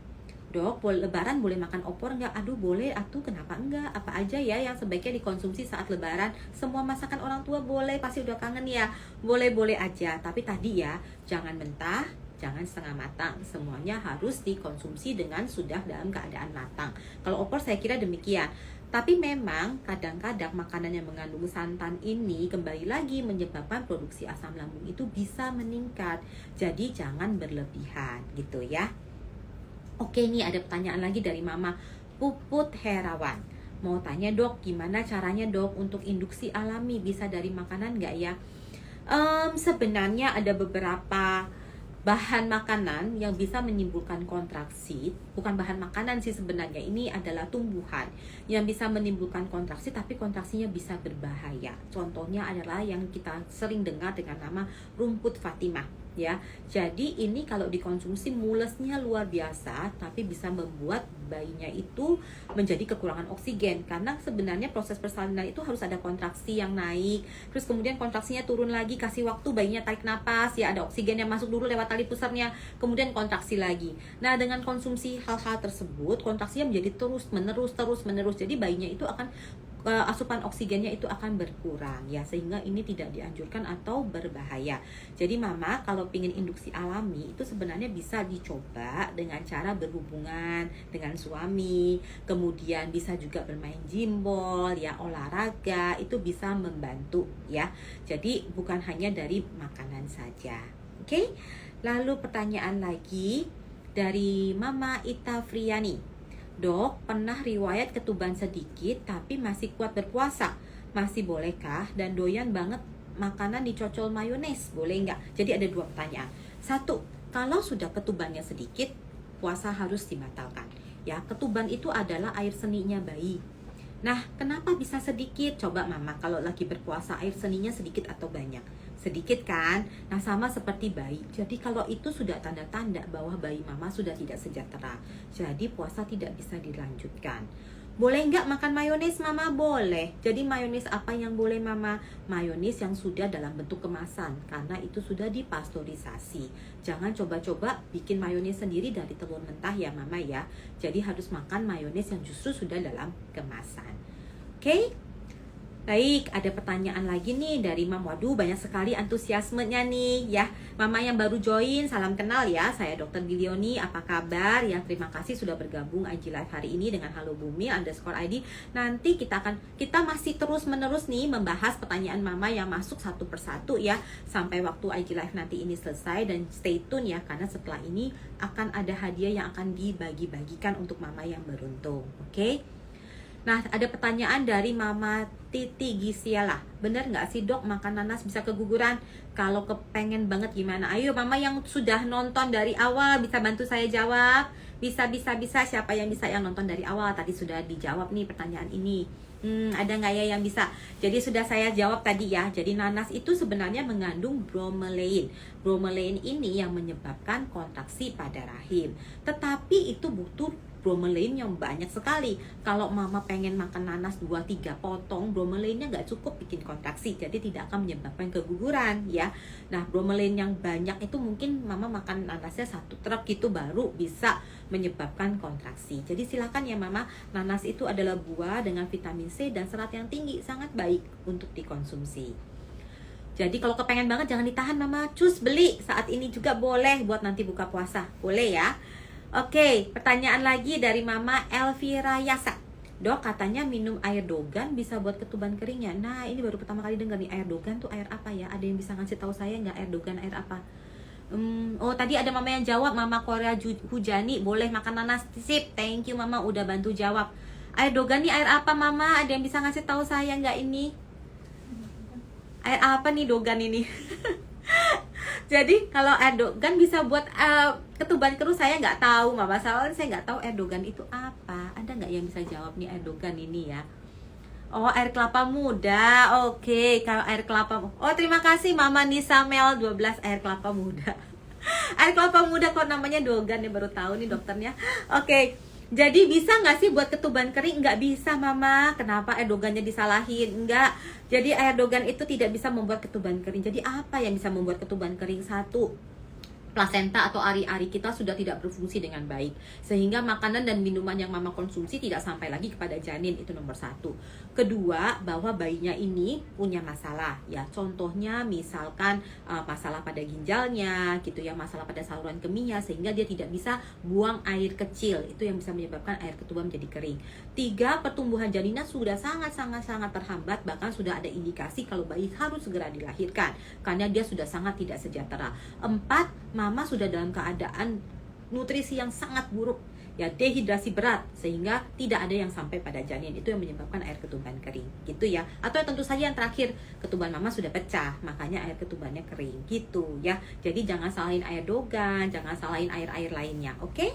Speaker 1: Dok, lebaran boleh makan opor nggak? Aduh boleh, kenapa enggak? Apa aja ya yang sebaiknya dikonsumsi saat lebaran? Semua masakan orang tua boleh, pasti udah kangen ya. Boleh-boleh aja, tapi tadi ya jangan mentah, jangan setengah matang, semuanya harus dikonsumsi dengan sudah dalam keadaan matang. Kalau opor saya kira demikian. Tapi memang kadang-kadang makanan yang mengandung santan ini kembali lagi menyebabkan produksi asam lambung itu bisa meningkat. Jadi jangan berlebihan gitu ya. Oke, nih ada pertanyaan lagi dari Mama Puput Herawan. Mau tanya dok, gimana caranya dok untuk induksi alami, bisa dari makanan nggak ya? Sebenarnya ada beberapa bahan makanan yang bisa menimbulkan kontraksi. Bukan bahan makanan sih sebenarnya, ini adalah tumbuhan yang bisa menimbulkan kontraksi, tapi kontraksinya bisa berbahaya. Contohnya adalah yang kita sering dengar dengan nama rumput Fatimah ya. Jadi ini kalau dikonsumsi mulesnya luar biasa, tapi bisa membuat bayinya itu menjadi kekurangan oksigen, karena sebenarnya proses persalinan itu harus ada kontraksi yang naik, terus kemudian kontraksinya turun lagi, kasih waktu bayinya tarik napas, ya ada oksigen yang masuk dulu lewat tali pusarnya, kemudian kontraksi lagi. Nah, dengan konsumsi hal-hal tersebut, kontraksinya menjadi terus menerus, jadi bayinya itu akan asupan oksigennya itu akan berkurang ya, sehingga ini tidak dianjurkan atau berbahaya. Jadi mama kalau ingin induksi alami itu sebenarnya bisa dicoba dengan cara berhubungan dengan suami, kemudian bisa juga bermain jimbol ya, olahraga, itu bisa membantu ya. Jadi bukan hanya dari makanan saja. Oke? Lalu pertanyaan lagi dari Mama Ita Friani. Dok, pernah riwayat ketuban sedikit tapi masih kuat berpuasa. Masih bolehkah? Dan doyan banget makanan dicocol mayones. Boleh nggak? Jadi ada 2 pertanyaan. 1, kalau sudah ketubannya sedikit, puasa harus dibatalkan. Ya, ketuban itu adalah air seninya bayi. Nah, kenapa bisa sedikit? Coba mama, kalau lagi berpuasa air seninya sedikit atau banyak? Sedikit kan? Nah, sama seperti bayi. Jadi kalau itu sudah tanda-tanda bahwa bayi mama sudah tidak sejahtera. Jadi puasa tidak bisa dilanjutkan. Boleh nggak makan mayones mama? Boleh. Jadi mayones apa yang boleh mama? Mayones yang sudah dalam bentuk kemasan, karena itu sudah dipasteurisasi. Jangan coba-coba bikin mayones sendiri dari telur mentah ya mama ya. Jadi harus makan mayones yang justru sudah dalam kemasan. Oke? Baik, ada pertanyaan lagi nih dari Mam. Waduh, banyak sekali antusiasmenya nih ya. Mama yang baru join, salam kenal ya. Saya Dr. Bilioni, apa kabar? Ya, terima kasih sudah bergabung IG Live hari ini dengan Halo Bumi _ID. Nanti kita masih terus-menerus nih membahas pertanyaan Mama yang masuk satu persatu ya, sampai waktu IG Live nanti ini selesai. Dan stay tune ya, karena setelah ini akan ada hadiah yang akan dibagi-bagikan untuk Mama yang beruntung. Oke? Nah, ada pertanyaan dari Mama Titi Gisiala. Bener nggak sih dok, makan nanas bisa keguguran? Kalau kepengen banget gimana? Ayo mama yang sudah nonton dari awal bisa bantu saya jawab. Bisa. Siapa yang bisa yang nonton dari awal? Tadi sudah dijawab nih pertanyaan ini. Ada nggak ya yang bisa? Jadi sudah saya jawab tadi ya. Jadi nanas itu sebenarnya mengandung bromelain. Bromelain ini yang menyebabkan kontraksi pada rahim. Tetapi itu butuh bromelain yang banyak sekali. Kalau mama pengen makan nanas 2-3 potong, bromelainnya nggak cukup bikin kontraksi, jadi tidak akan menyebabkan keguguran ya. Nah, bromelain yang banyak itu mungkin mama makan nanasnya 1 truk gitu baru bisa menyebabkan kontraksi. Jadi silakan ya mama, nanas itu adalah buah dengan vitamin C dan serat yang tinggi, sangat baik untuk dikonsumsi. Jadi kalau kepengen banget jangan ditahan mama, cus beli saat ini juga boleh buat nanti buka puasa, boleh ya. Oke, pertanyaan lagi dari Mama Elvira Yasa. Dok, katanya minum air dogan bisa buat ketuban keringnya. Nah, ini baru pertama kali dengar nih, air dogan tuh air apa ya? Ada yang bisa ngasih tahu saya nggak, air dogan air apa? Oh, tadi ada mama yang jawab, Mama Korea Hujani, boleh makan nanas. Sip, thank you mama udah bantu jawab. Air dogan nih air apa mama? Ada yang bisa ngasih tahu saya nggak ini? Air apa nih dogan ini? Jadi kalau Erdogan bisa buat ketuban keruh, saya nggak tahu mama, soalnya saya nggak tahu Erdogan itu apa. Ada nggak yang bisa jawab nih Erdogan ini ya? Oh, air kelapa muda. Oke, kalau air kelapa. Oh, terima kasih Mama Nisa Mel 12, air kelapa muda. Air kelapa muda kok namanya dogan ya, baru tahu nih dokternya. Oke. Jadi bisa nggak sih buat ketuban kering? Nggak bisa mama. Kenapa air dogannya disalahin? Nggak. Jadi air dogan itu tidak bisa membuat ketuban kering. Jadi apa yang bisa membuat ketuban kering? 1, plasenta atau ari-ari kita sudah tidak berfungsi dengan baik, sehingga makanan dan minuman yang mama konsumsi tidak sampai lagi kepada janin. Itu nomor 1. Kedua, bahwa bayinya ini punya masalah ya, contohnya misalkan masalah pada ginjalnya gitu ya, masalah pada saluran kemihnya, sehingga dia tidak bisa buang air kecil. Itu yang bisa menyebabkan air ketuban menjadi kering. 3, pertumbuhan janinnya sudah sangat terhambat, bahkan sudah ada indikasi kalau bayi harus segera dilahirkan karena dia sudah sangat tidak sejahtera. 4, mama sudah dalam keadaan nutrisi yang sangat buruk ya, dehidrasi berat, sehingga tidak ada yang sampai pada janin. Itu yang menyebabkan air ketuban kering gitu ya. Atau tentu saja yang terakhir, ketuban mama sudah pecah, makanya air ketubannya kering gitu ya. Jadi jangan salahin air dogan, jangan salahin air-air lainnya, oke?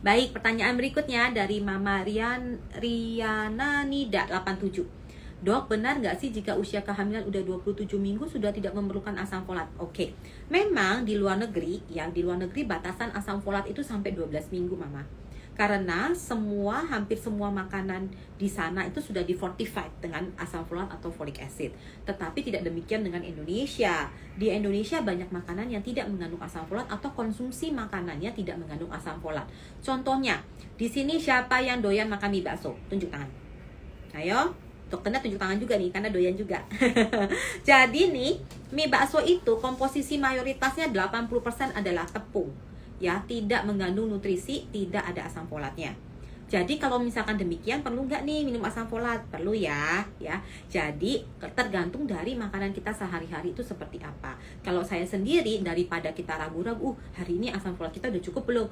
Speaker 1: Baik, pertanyaan berikutnya dari Mama Riana Nida 87. Dok, benar nggak sih jika usia kehamilan udah 27 minggu sudah tidak memerlukan asam folat? Oke, memang di luar negeri, ya di luar negeri batasan asam folat itu sampai 12 minggu, Mama. Karena hampir semua makanan di sana itu sudah di-fortified dengan asam folat atau folic acid. Tetapi tidak demikian dengan Indonesia. Di Indonesia banyak makanan yang tidak mengandung asam folat atau konsumsi makanannya tidak mengandung asam folat. Contohnya, di sini siapa yang doyan makan mie bakso? Tunjuk tangan. Ayo, dokternya tunjuk tangan juga nih, karena doyan juga. Jadi nih, mie bakso itu komposisi mayoritasnya 80% adalah tepung. Ya, tidak mengandung nutrisi, tidak ada asam folatnya. Jadi kalau misalkan demikian, perlu nggak nih minum asam folat? Perlu ya. Jadi tergantung dari makanan kita sehari-hari itu seperti apa. Kalau saya sendiri, daripada kita ragu-ragu, hari ini asam folat kita udah cukup belum?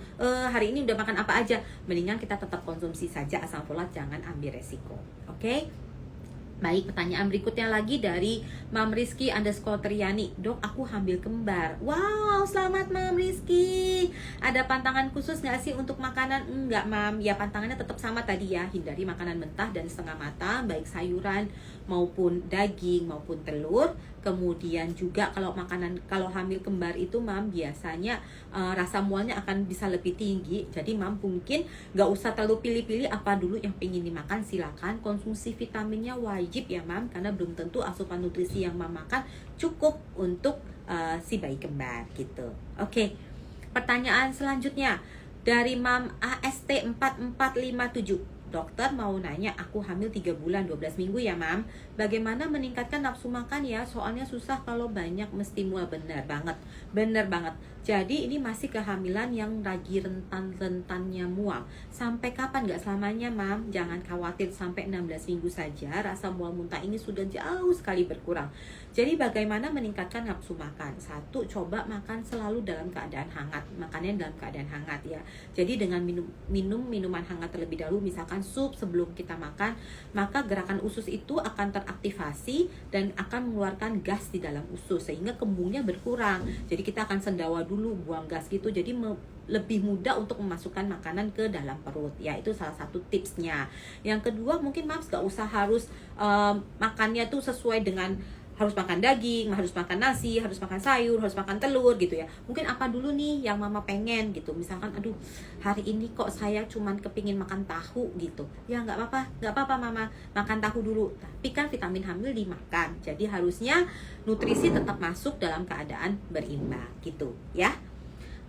Speaker 1: Hari ini udah makan apa aja? Mendingan kita tetap konsumsi saja asam folat, jangan ambil resiko. Oke? Baik, pertanyaan berikutnya lagi dari Mam Rizky _Triani. Dok, aku hamil kembar. Wow, selamat Mam Rizky. Ada pantangan khusus nggak sih untuk makanan? Enggak, Mam. Ya, pantangannya tetap sama tadi ya. Hindari makanan mentah dan setengah matang, baik sayuran maupun daging maupun telur. Kemudian juga kalau hamil kembar itu, Mam, biasanya rasa mualnya akan bisa lebih tinggi. Jadi Mam mungkin nggak usah terlalu pilih-pilih apa dulu yang pengen dimakan. Silakan konsumsi vitaminnya wajib ya, Mam, karena belum tentu asupan nutrisi yang Mam makan cukup untuk si bayi kembar gitu. Oke. Pertanyaan selanjutnya dari Mam AST4457. Dokter mau nanya, aku hamil 3 bulan 12 minggu ya, Mam. Bagaimana meningkatkan nafsu makan ya? Soalnya susah kalau banyak mesti mual. Bener banget. Jadi ini masih kehamilan yang lagi rentannya mual. Sampai kapan? Gak selamanya, Mam. Jangan khawatir, sampai 16 minggu saja rasa mual muntah ini sudah jauh sekali berkurang. Jadi bagaimana meningkatkan nafsu makan? 1, coba makan selalu dalam keadaan hangat. Makannya dalam keadaan hangat ya. Jadi dengan minum minuman hangat terlebih dahulu, misalkan sup sebelum kita makan, maka gerakan usus itu akan teraktivasi dan akan mengeluarkan gas di dalam usus sehingga kembungnya berkurang. Jadi kita akan sendawa dulu, buang gas gitu. Jadi lebih mudah untuk memasukkan makanan ke dalam perut ya. Itu salah satu tipsnya. Yang kedua, mungkin Mams gak usah harus makannya tuh sesuai dengan harus makan daging, harus makan nasi, harus makan sayur, harus makan telur gitu ya. Mungkin apa dulu nih yang Mama pengen gitu. Misalkan, aduh hari ini kok saya cuman kepingin makan tahu gitu. Ya nggak apa-apa Mama, makan tahu dulu. Tapi kan vitamin hamil dimakan. Jadi harusnya nutrisi tetap masuk dalam keadaan berimbang gitu ya.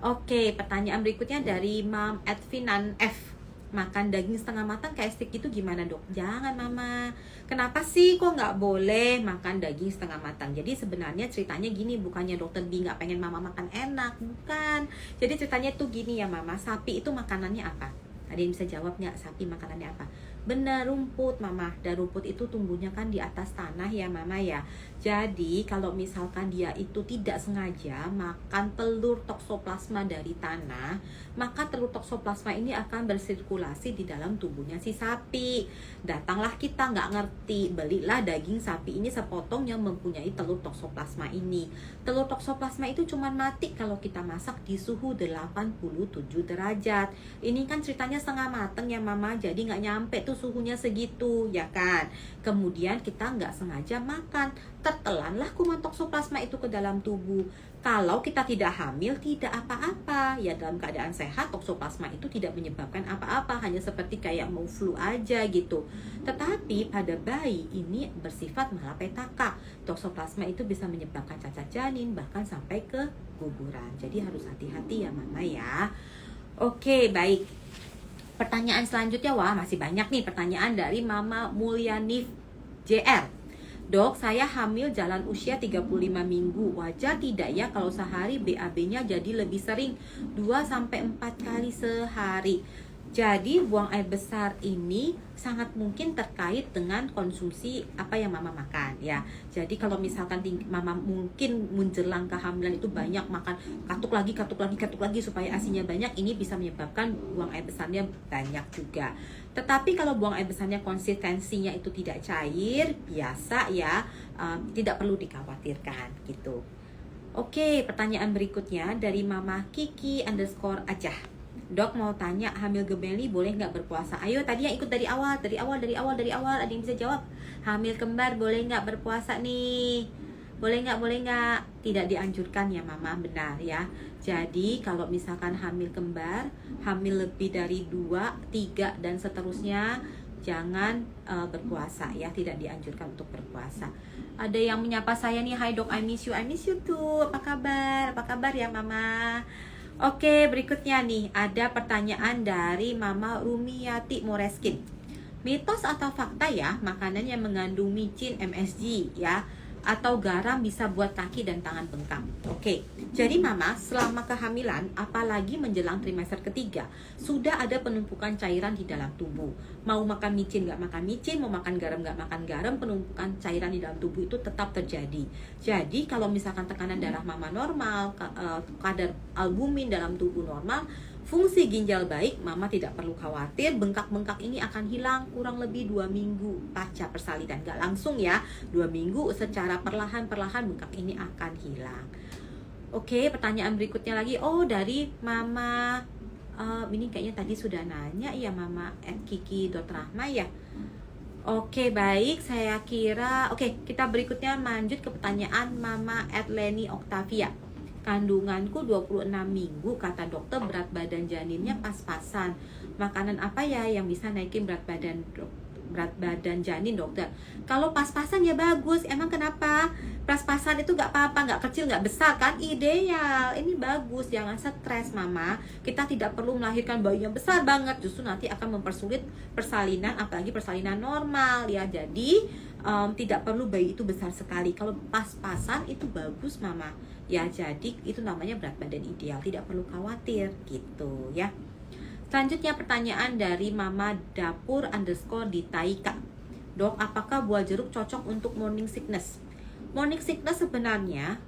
Speaker 1: Oke, pertanyaan berikutnya dari Mam Edvinan F. Makan daging setengah matang kayak steak gitu gimana, Dok? Jangan, Mama. Kenapa sih kok nggak boleh makan daging setengah matang? Jadi sebenarnya ceritanya gini, bukannya Dokter B nggak pengen Mama makan enak, bukan. Jadi ceritanya tuh gini ya, Mama. Sapi itu makanannya apa? Ada yang bisa jawab nggak? Sapi makanannya apa? Benar, rumput, Mama. Dan rumput itu tumbuhnya kan di atas tanah ya, Mama ya. Jadi kalau misalkan dia itu tidak sengaja makan telur toksoplasma dari tanah, maka telur toksoplasma ini akan bersirkulasi di dalam tubuhnya si sapi. Datanglah kita nggak ngerti, belilah daging sapi ini sepotong yang mempunyai telur toksoplasma ini. Telur toksoplasma itu cuma mati kalau kita masak di suhu 87 derajat. Ini kan ceritanya setengah mateng ya, Mama. Jadi nggak nyampe tuh suhunya segitu ya kan. Kemudian kita nggak sengaja makan, tertelanlah kuman toksoplasma itu ke dalam tubuh. Kalau kita tidak hamil, tidak apa-apa. Ya dalam keadaan sehat, toksoplasma itu tidak menyebabkan apa-apa. Hanya seperti kayak mau flu aja gitu. Tetapi pada bayi ini bersifat malapetaka. Toksoplasma itu bisa menyebabkan cacat janin, bahkan sampai ke guguran. Jadi harus hati-hati ya, Mama ya. Oke, baik. Pertanyaan selanjutnya, wah masih banyak nih pertanyaan dari Mama Mulyani JR. Dok, saya hamil jalan usia 35 minggu. Wajar tidak ya kalau sehari BAB-nya jadi lebih sering, 2-4 kali sehari. Jadi buang air besar ini sangat mungkin terkait dengan konsumsi apa yang Mama makan ya. Jadi kalau misalkan Mama mungkin menjelang kehamilan itu banyak makan katuk lagi supaya asinya banyak, ini bisa menyebabkan buang air besarnya banyak juga. Tetapi kalau buang air besarnya konsistensinya itu tidak cair, biasa ya, tidak perlu dikhawatirkan gitu. Oke, pertanyaan berikutnya dari Mama Kiki _Acah. Dok mau tanya, hamil gemeli boleh nggak berpuasa? Ayo tadi yang ikut dari awal, ada yang bisa jawab. Hamil kembar boleh nggak berpuasa nih? Boleh nggak? Tidak dianjurkan ya mama, benar ya. Jadi kalau misalkan hamil kembar, hamil lebih dari 2, 3 dan seterusnya, jangan berpuasa ya, tidak dianjurkan untuk berpuasa. Ada yang menyapa saya nih, hai dok, I miss you too. Apa kabar ya mama? Oke, berikutnya nih ada pertanyaan dari Mama Rumiyati Moreskin. Mitos atau fakta ya, makanan yang mengandung micin, MSG ya, atau garam bisa buat kaki dan tangan bengkak. Oke, jadi mama selama kehamilan, apalagi menjelang trimester ketiga, sudah ada penumpukan cairan di dalam tubuh. Mau makan micin nggak makan micin, mau makan garam nggak makan garam, penumpukan cairan di dalam tubuh itu tetap terjadi. Jadi kalau misalkan tekanan darah mama normal, kadar albumin dalam tubuh normal, fungsi ginjal baik, mama tidak perlu khawatir. Bengkak-bengkak ini akan hilang kurang lebih 2 minggu pasca persalinan. Gak langsung ya, 2 minggu secara perlahan-perlahan bengkak ini akan hilang. Oke, pertanyaan berikutnya lagi. Oh, dari mama ini kayaknya tadi sudah nanya ya, mama @kiki.rahma ya. Oke, baik, saya kira. Oke, kita berikutnya lanjut ke pertanyaan mama @Leni Octavia. Kandunganku 26 minggu, kata dokter berat badan janinnya pas-pasan. Makanan apa ya yang bisa naikin berat badan janin dokter? Kalau pas-pasan ya bagus. Emang kenapa? Pas-pasan itu gak apa-apa, gak kecil, gak besar kan? Ideal, ini bagus. Jangan stres mama. Kita tidak perlu melahirkan bayi yang besar banget. Justru nanti akan mempersulit persalinan, apalagi persalinan normal ya. Jadi tidak perlu bayi itu besar sekali. Kalau pas-pasan itu bagus mama ya. Jadi itu namanya berat badan ideal, tidak perlu khawatir gitu ya. Selanjutnya pertanyaan dari mama dapur _ Taika. Dok, apakah buah jeruk cocok untuk morning sickness? Morning sickness sebenarnya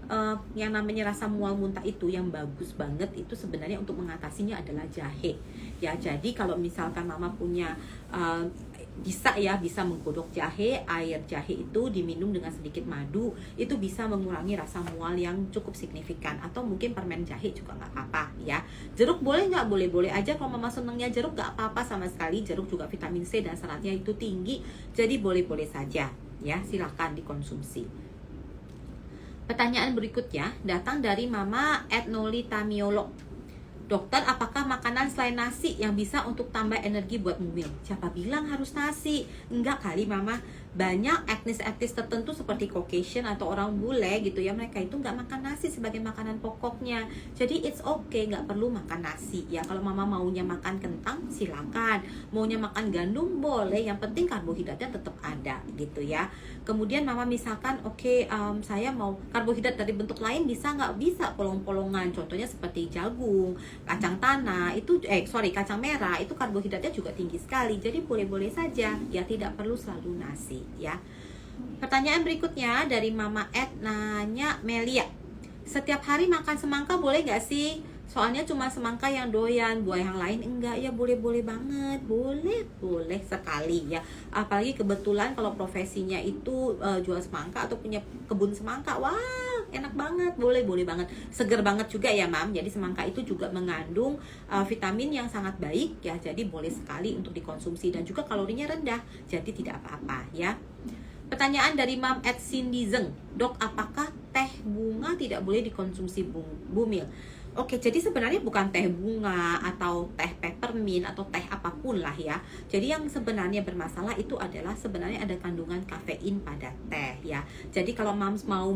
Speaker 1: yang namanya rasa mual muntah itu yang bagus banget itu sebenarnya untuk mengatasinya adalah jahe ya. Jadi kalau misalkan mama punya bisa menggodok jahe, air jahe itu diminum dengan sedikit madu, itu bisa mengurangi rasa mual yang cukup signifikan. Atau mungkin permen jahe juga nggak apa-apa ya. Jeruk boleh nggak? Boleh-boleh aja. Kalau mama senengnya jeruk nggak apa-apa sama sekali. Jeruk juga vitamin C dan seratnya itu tinggi, jadi boleh-boleh saja ya, silakan dikonsumsi. Pertanyaan berikutnya datang dari mama @Noli Tamiolo. Dokter, apakah makanan selain nasi yang bisa untuk tambah energi buat mumil? Siapa bilang harus nasi? Enggak kali mama. Banyak etnis tertentu seperti Caucasian atau orang bule gitu ya, mereka itu nggak makan nasi sebagai makanan pokoknya. Jadi it's okay, nggak perlu makan nasi ya. Kalau mama maunya makan kentang silakan, maunya makan gandum boleh, yang penting karbohidratnya tetap ada gitu ya. Kemudian mama misalkan saya mau karbohidrat dari bentuk lain, bisa nggak? Bisa, polong-polongan, contohnya seperti jagung, kacang tanah itu kacang merah itu karbohidratnya juga tinggi sekali. Jadi boleh-boleh saja ya, tidak perlu selalu nasi ya. Pertanyaan berikutnya dari mama nanya Melia. Setiap hari makan semangka boleh nggak sih? Soalnya cuma semangka yang doyan, buah yang lain enggak ya. Boleh banget, boleh sekali ya. Apalagi kebetulan kalau profesinya itu jual semangka atau punya kebun semangka, wah enak banget, boleh banget, seger banget juga ya mam. Jadi semangka itu juga mengandung vitamin yang sangat baik ya, jadi boleh sekali untuk dikonsumsi dan juga kalorinya rendah, jadi tidak apa-apa ya. Pertanyaan dari mam @Cindy Zeng. Dok, apakah teh bunga tidak boleh dikonsumsi bumil? Oke, jadi sebenarnya bukan teh bunga atau teh peppermint atau teh apapun lah ya. Jadi yang sebenarnya bermasalah itu adalah sebenarnya ada kandungan kafein pada teh ya. Jadi kalau mams mau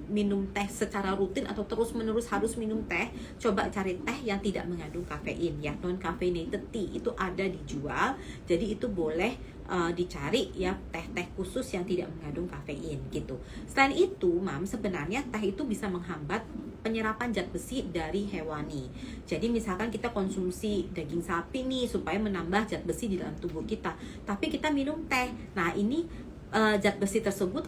Speaker 1: minum teh secara rutin atau terus-menerus harus minum teh, coba cari teh yang tidak mengandung kafein ya. Non-caffeinated tea itu ada dijual. Jadi itu boleh dicari ya, teh-teh khusus yang tidak mengandung kafein gitu. Selain itu, mam, sebenarnya teh itu bisa menghambat penyerapan zat besi dari hewani. Jadi misalkan kita konsumsi daging sapi nih supaya menambah zat besi di dalam tubuh kita, tapi kita minum teh. Nah, ini zat besi tersebut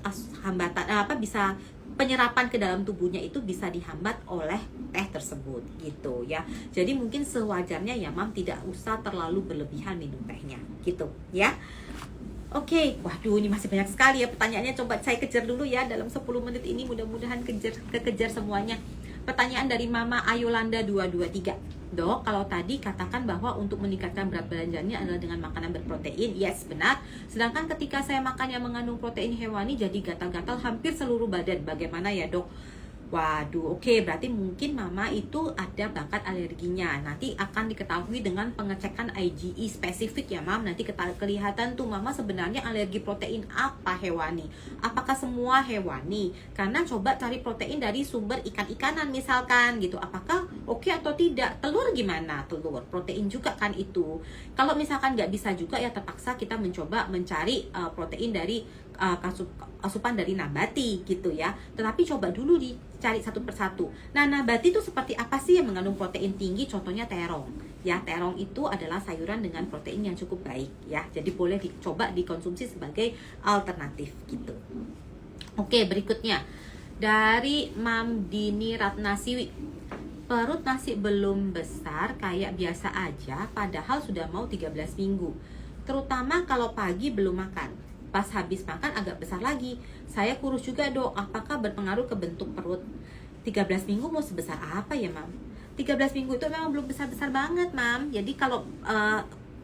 Speaker 1: bisa penyerapan ke dalam tubuhnya itu bisa dihambat oleh teh tersebut gitu ya. Jadi mungkin sewajarnya ya mam, tidak usah terlalu berlebihan minum tehnya gitu ya. Oke, waduh ini masih banyak sekali ya pertanyaannya. Coba saya kejar dulu ya dalam 10 menit ini, mudah-mudahan kekejar semuanya. Pertanyaan dari Mama Ayolanda 223. Dok, kalau tadi katakan bahwa untuk meningkatkan berat badannya adalah dengan makanan berprotein. Yes, benar. Sedangkan ketika saya makan yang mengandung protein hewani jadi gatal-gatal hampir seluruh badan. Bagaimana ya, Dok? Waduh, oke, berarti mungkin mama itu ada bakat alerginya. Nanti akan diketahui dengan pengecekan IgE spesifik ya, Mam. Nanti kelihatan tuh mama sebenarnya alergi protein apa hewani. Apakah semua hewani? Karena coba cari protein dari sumber ikan-ikanan misalkan gitu. Apakah oke atau tidak? Telur gimana? Telur, protein juga kan itu. Kalau misalkan nggak bisa juga ya terpaksa kita mencoba mencari protein dari asupan dari nabati gitu ya. Tetapi coba dulu dicari satu persatu. Nah, nabati itu seperti apa sih yang mengandung protein tinggi? Contohnya terong. Ya, terong itu adalah sayuran dengan protein yang cukup baik ya. Jadi boleh dicoba dikonsumsi sebagai alternatif gitu. Oke, berikutnya dari Mam Dini Ratnasiwi. Perut masih belum besar kayak biasa aja padahal sudah mau 13 minggu. Terutama kalau pagi belum makan. Pas habis makan agak besar lagi. Saya kurus juga, Dok. Apakah berpengaruh ke bentuk perut? 13 minggu mau sebesar apa ya, Mam? 13 minggu itu memang belum besar-besar banget, Mam. Jadi kalau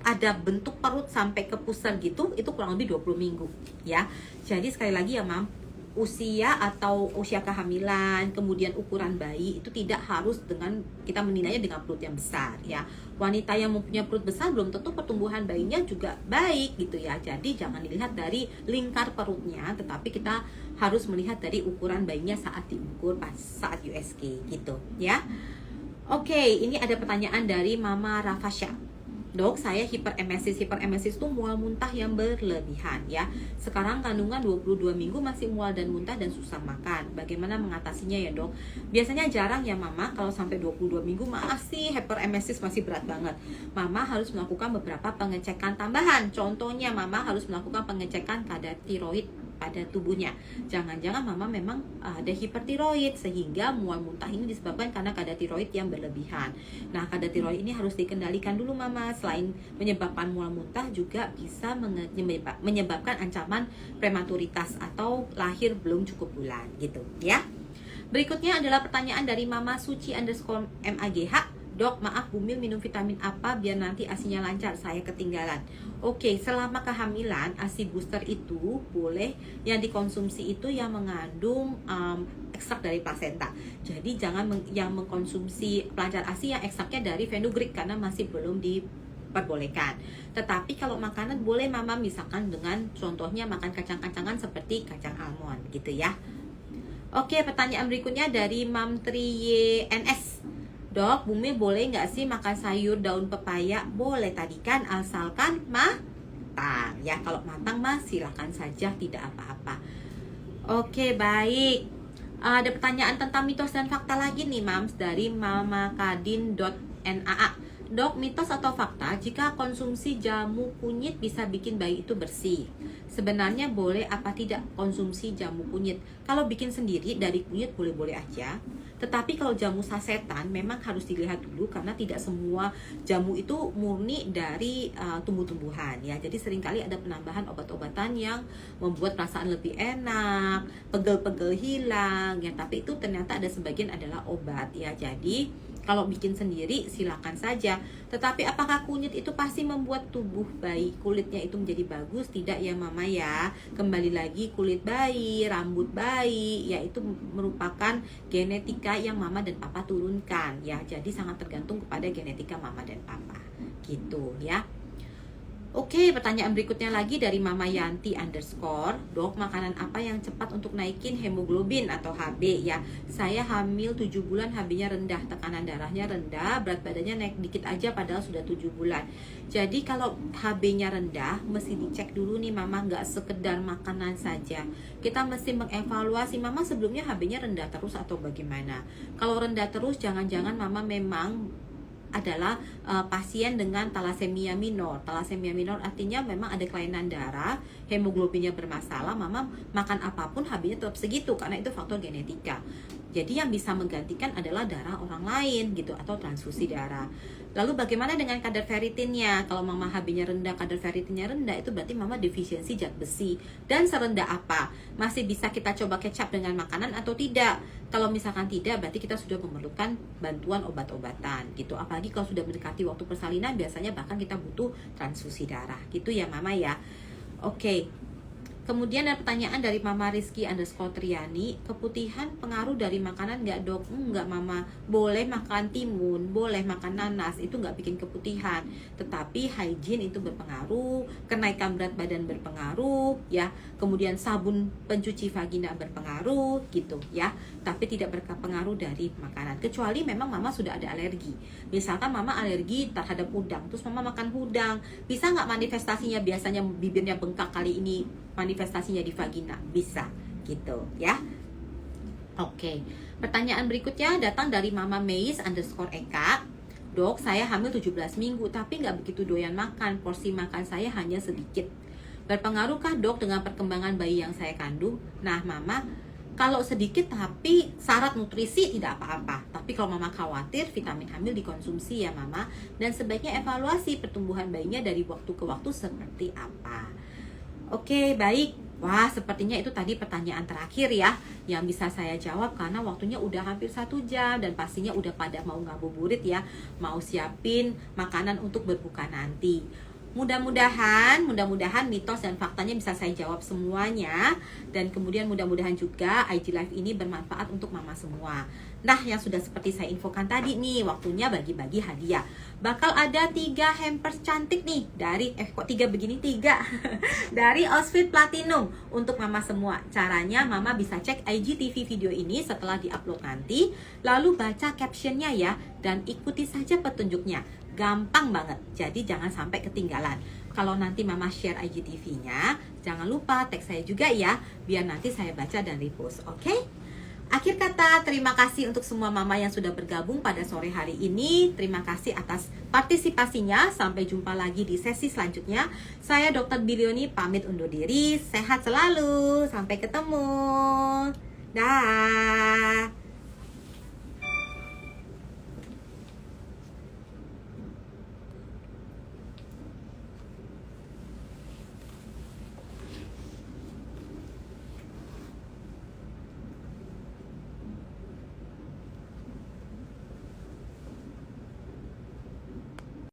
Speaker 1: ada bentuk perut sampai ke pusar gitu, itu kurang lebih 20 minggu ya. Jadi sekali lagi ya, Mam, usia atau usia kehamilan, kemudian ukuran bayi itu tidak harus dengan kita menilainya dengan perut yang besar ya. Wanita yang mempunyai perut besar belum tentu pertumbuhan bayinya juga baik gitu ya. Jadi jangan dilihat dari lingkar perutnya, tetapi kita harus melihat dari ukuran bayinya saat diukur pas saat USG gitu ya. Oke, ini ada pertanyaan dari Mama Rafasya. Dok, saya hiperemesis. Hiperemesis itu mual muntah yang berlebihan ya. Sekarang kandungan 22 minggu masih mual dan muntah dan susah makan. Bagaimana mengatasinya ya, Dok? Biasanya jarang ya, Mama, kalau sampai 22 minggu masih hiperemesis, masih berat banget. Mama harus melakukan beberapa pengecekan tambahan. Contohnya, Mama harus melakukan pengecekan kadar tiroid pada tubuhnya. Jangan-jangan mama memang ada hipertiroid sehingga mual muntah ini disebabkan karena kadar tiroid yang berlebihan. Nah, kadar tiroid ini harus dikendalikan dulu, Mama. Selain menyebabkan mual muntah juga bisa menyebabkan ancaman prematuritas atau lahir belum cukup bulan gitu ya. Berikutnya adalah pertanyaan dari Mama Suci _MAGH. Dok, maaf Bumil minum vitamin apa biar nanti ASINya lancar, saya ketinggalan. Oke, selama kehamilan ASI booster itu boleh yang dikonsumsi itu yang mengandung ekstrak dari plasenta. Jadi jangan yang mengkonsumsi pelancar ASI yang ekstraknya dari fenugreek karena masih belum diperbolehkan. Tetapi kalau makanan boleh, Mama, misalkan dengan contohnya makan kacang-kacangan seperti kacang almond gitu ya. Oke, pertanyaan berikutnya dari Mam Triye NS. Dok, Bumi boleh nggak sih makan sayur daun pepaya? Boleh tadi kan, asalkan matang. Ya, kalau matang mah silakan saja, tidak apa-apa. Oke, baik. Ada pertanyaan tentang mitos dan fakta lagi nih, Mams, dari mamakadin.naa. Dok, mitos atau fakta jika konsumsi jamu kunyit bisa bikin bayi itu bersih? Sebenarnya boleh apa tidak konsumsi jamu kunyit? Kalau bikin sendiri dari kunyit boleh-boleh aja. Tetapi kalau jamu sasetan memang harus dilihat dulu karena tidak semua jamu itu murni dari tumbuh-tumbuhan ya. Jadi seringkali ada penambahan obat-obatan yang membuat perasaan lebih enak, pegel-pegel hilang ya. Tapi itu ternyata ada sebagian adalah obat ya. Jadi kalau bikin sendiri silakan saja. Tetapi apakah kunyit itu pasti membuat tubuh bayi kulitnya itu menjadi bagus? Tidak ya, Mama ya. Kembali lagi, kulit bayi, rambut bayi ya itu merupakan genetika yang Mama dan Papa turunkan ya. Jadi sangat tergantung kepada genetika Mama dan Papa gitu ya. Oke, pertanyaan berikutnya lagi dari Mama Yanti _ Dok, makanan apa yang cepat untuk naikin hemoglobin atau HB ya? Saya hamil 7 bulan, HB-nya rendah, tekanan darahnya rendah, berat badannya naik dikit aja padahal sudah 7 bulan. Jadi kalau HB-nya rendah, mesti dicek dulu nih, Mama, nggak sekedar makanan saja. Kita mesti mengevaluasi, Mama sebelumnya HB-nya rendah terus atau bagaimana? Kalau rendah terus, jangan-jangan Mama memang adalah pasien dengan talasemia minor. Talasemia minor artinya memang ada kelainan darah, hemoglobinnya bermasalah, Mama makan apapun HB-nya tetap segitu karena itu faktor genetika. Jadi yang bisa menggantikan adalah darah orang lain gitu, atau transfusi darah. Lalu bagaimana dengan kadar ferritinnya? Kalau mama HB-nya rendah, kadar ferritinnya rendah, itu berarti mama defisiensi zat besi. Dan serendah apa? Masih bisa kita coba catch up dengan makanan atau tidak? Kalau misalkan tidak, berarti kita sudah memerlukan bantuan obat-obatan gitu. Apalagi kalau sudah mendekati waktu persalinan, biasanya bahkan kita butuh transfusi darah gitu ya mama ya. Oke. Kemudian ada pertanyaan dari Mama Rizky _Triani, keputihan pengaruh dari makanan nggak dok? Enggak mama, boleh makan timun, boleh makan nanas, itu nggak bikin keputihan. Tetapi hygiene itu berpengaruh, kenaikan berat badan berpengaruh, ya. Kemudian sabun pencuci vagina berpengaruh, gitu ya. Tapi tidak berpengaruh dari makanan. Kecuali memang mama sudah ada alergi. Misalkan mama alergi terhadap udang, terus mama makan udang, bisa nggak manifestasinya biasanya bibirnya bengkak, kali ini manifestasinya di vagina? Bisa gitu ya. Oke, pertanyaan berikutnya datang dari Mama Meis _Eka. Dok, saya hamil 17 minggu tapi nggak begitu doyan makan, porsi makan saya hanya sedikit. Berpengaruhkah dok dengan perkembangan bayi yang saya kandung? Nah mama, kalau sedikit tapi syarat nutrisi tidak apa-apa. Tapi kalau mama khawatir, vitamin hamil dikonsumsi ya mama. Dan sebaiknya evaluasi pertumbuhan bayinya dari waktu ke waktu seperti apa. Oke, baik. Wah, sepertinya itu tadi pertanyaan terakhir ya yang bisa saya jawab, karena waktunya udah hampir 1 jam dan pastinya udah pada mau ngabuburit ya, mau siapin makanan untuk berbuka nanti. Mudah-mudahan mitos dan faktanya bisa saya jawab semuanya. Dan kemudian mudah-mudahan juga IG Live ini bermanfaat untuk mama semua. Nah, yang sudah seperti saya infokan tadi nih, waktunya bagi-bagi hadiah. Bakal ada 3 hampers cantik nih dari, kok 3 begini, 3 dari Osfit Platinum untuk mama semua. Caranya mama bisa cek IGTV video ini setelah diupload nanti, lalu baca captionnya ya, dan ikuti saja petunjuknya. Gampang banget, jadi jangan sampai ketinggalan. Kalau nanti mama share IGTV-nya, jangan lupa tag saya juga ya, biar nanti saya baca dan repost, oke? Akhir kata, terima kasih untuk semua mama yang sudah bergabung pada sore hari ini. Terima kasih atas partisipasinya. Sampai jumpa lagi di sesi selanjutnya. Saya Dr. Bilioni pamit undur diri. Sehat selalu, sampai ketemu. Dah.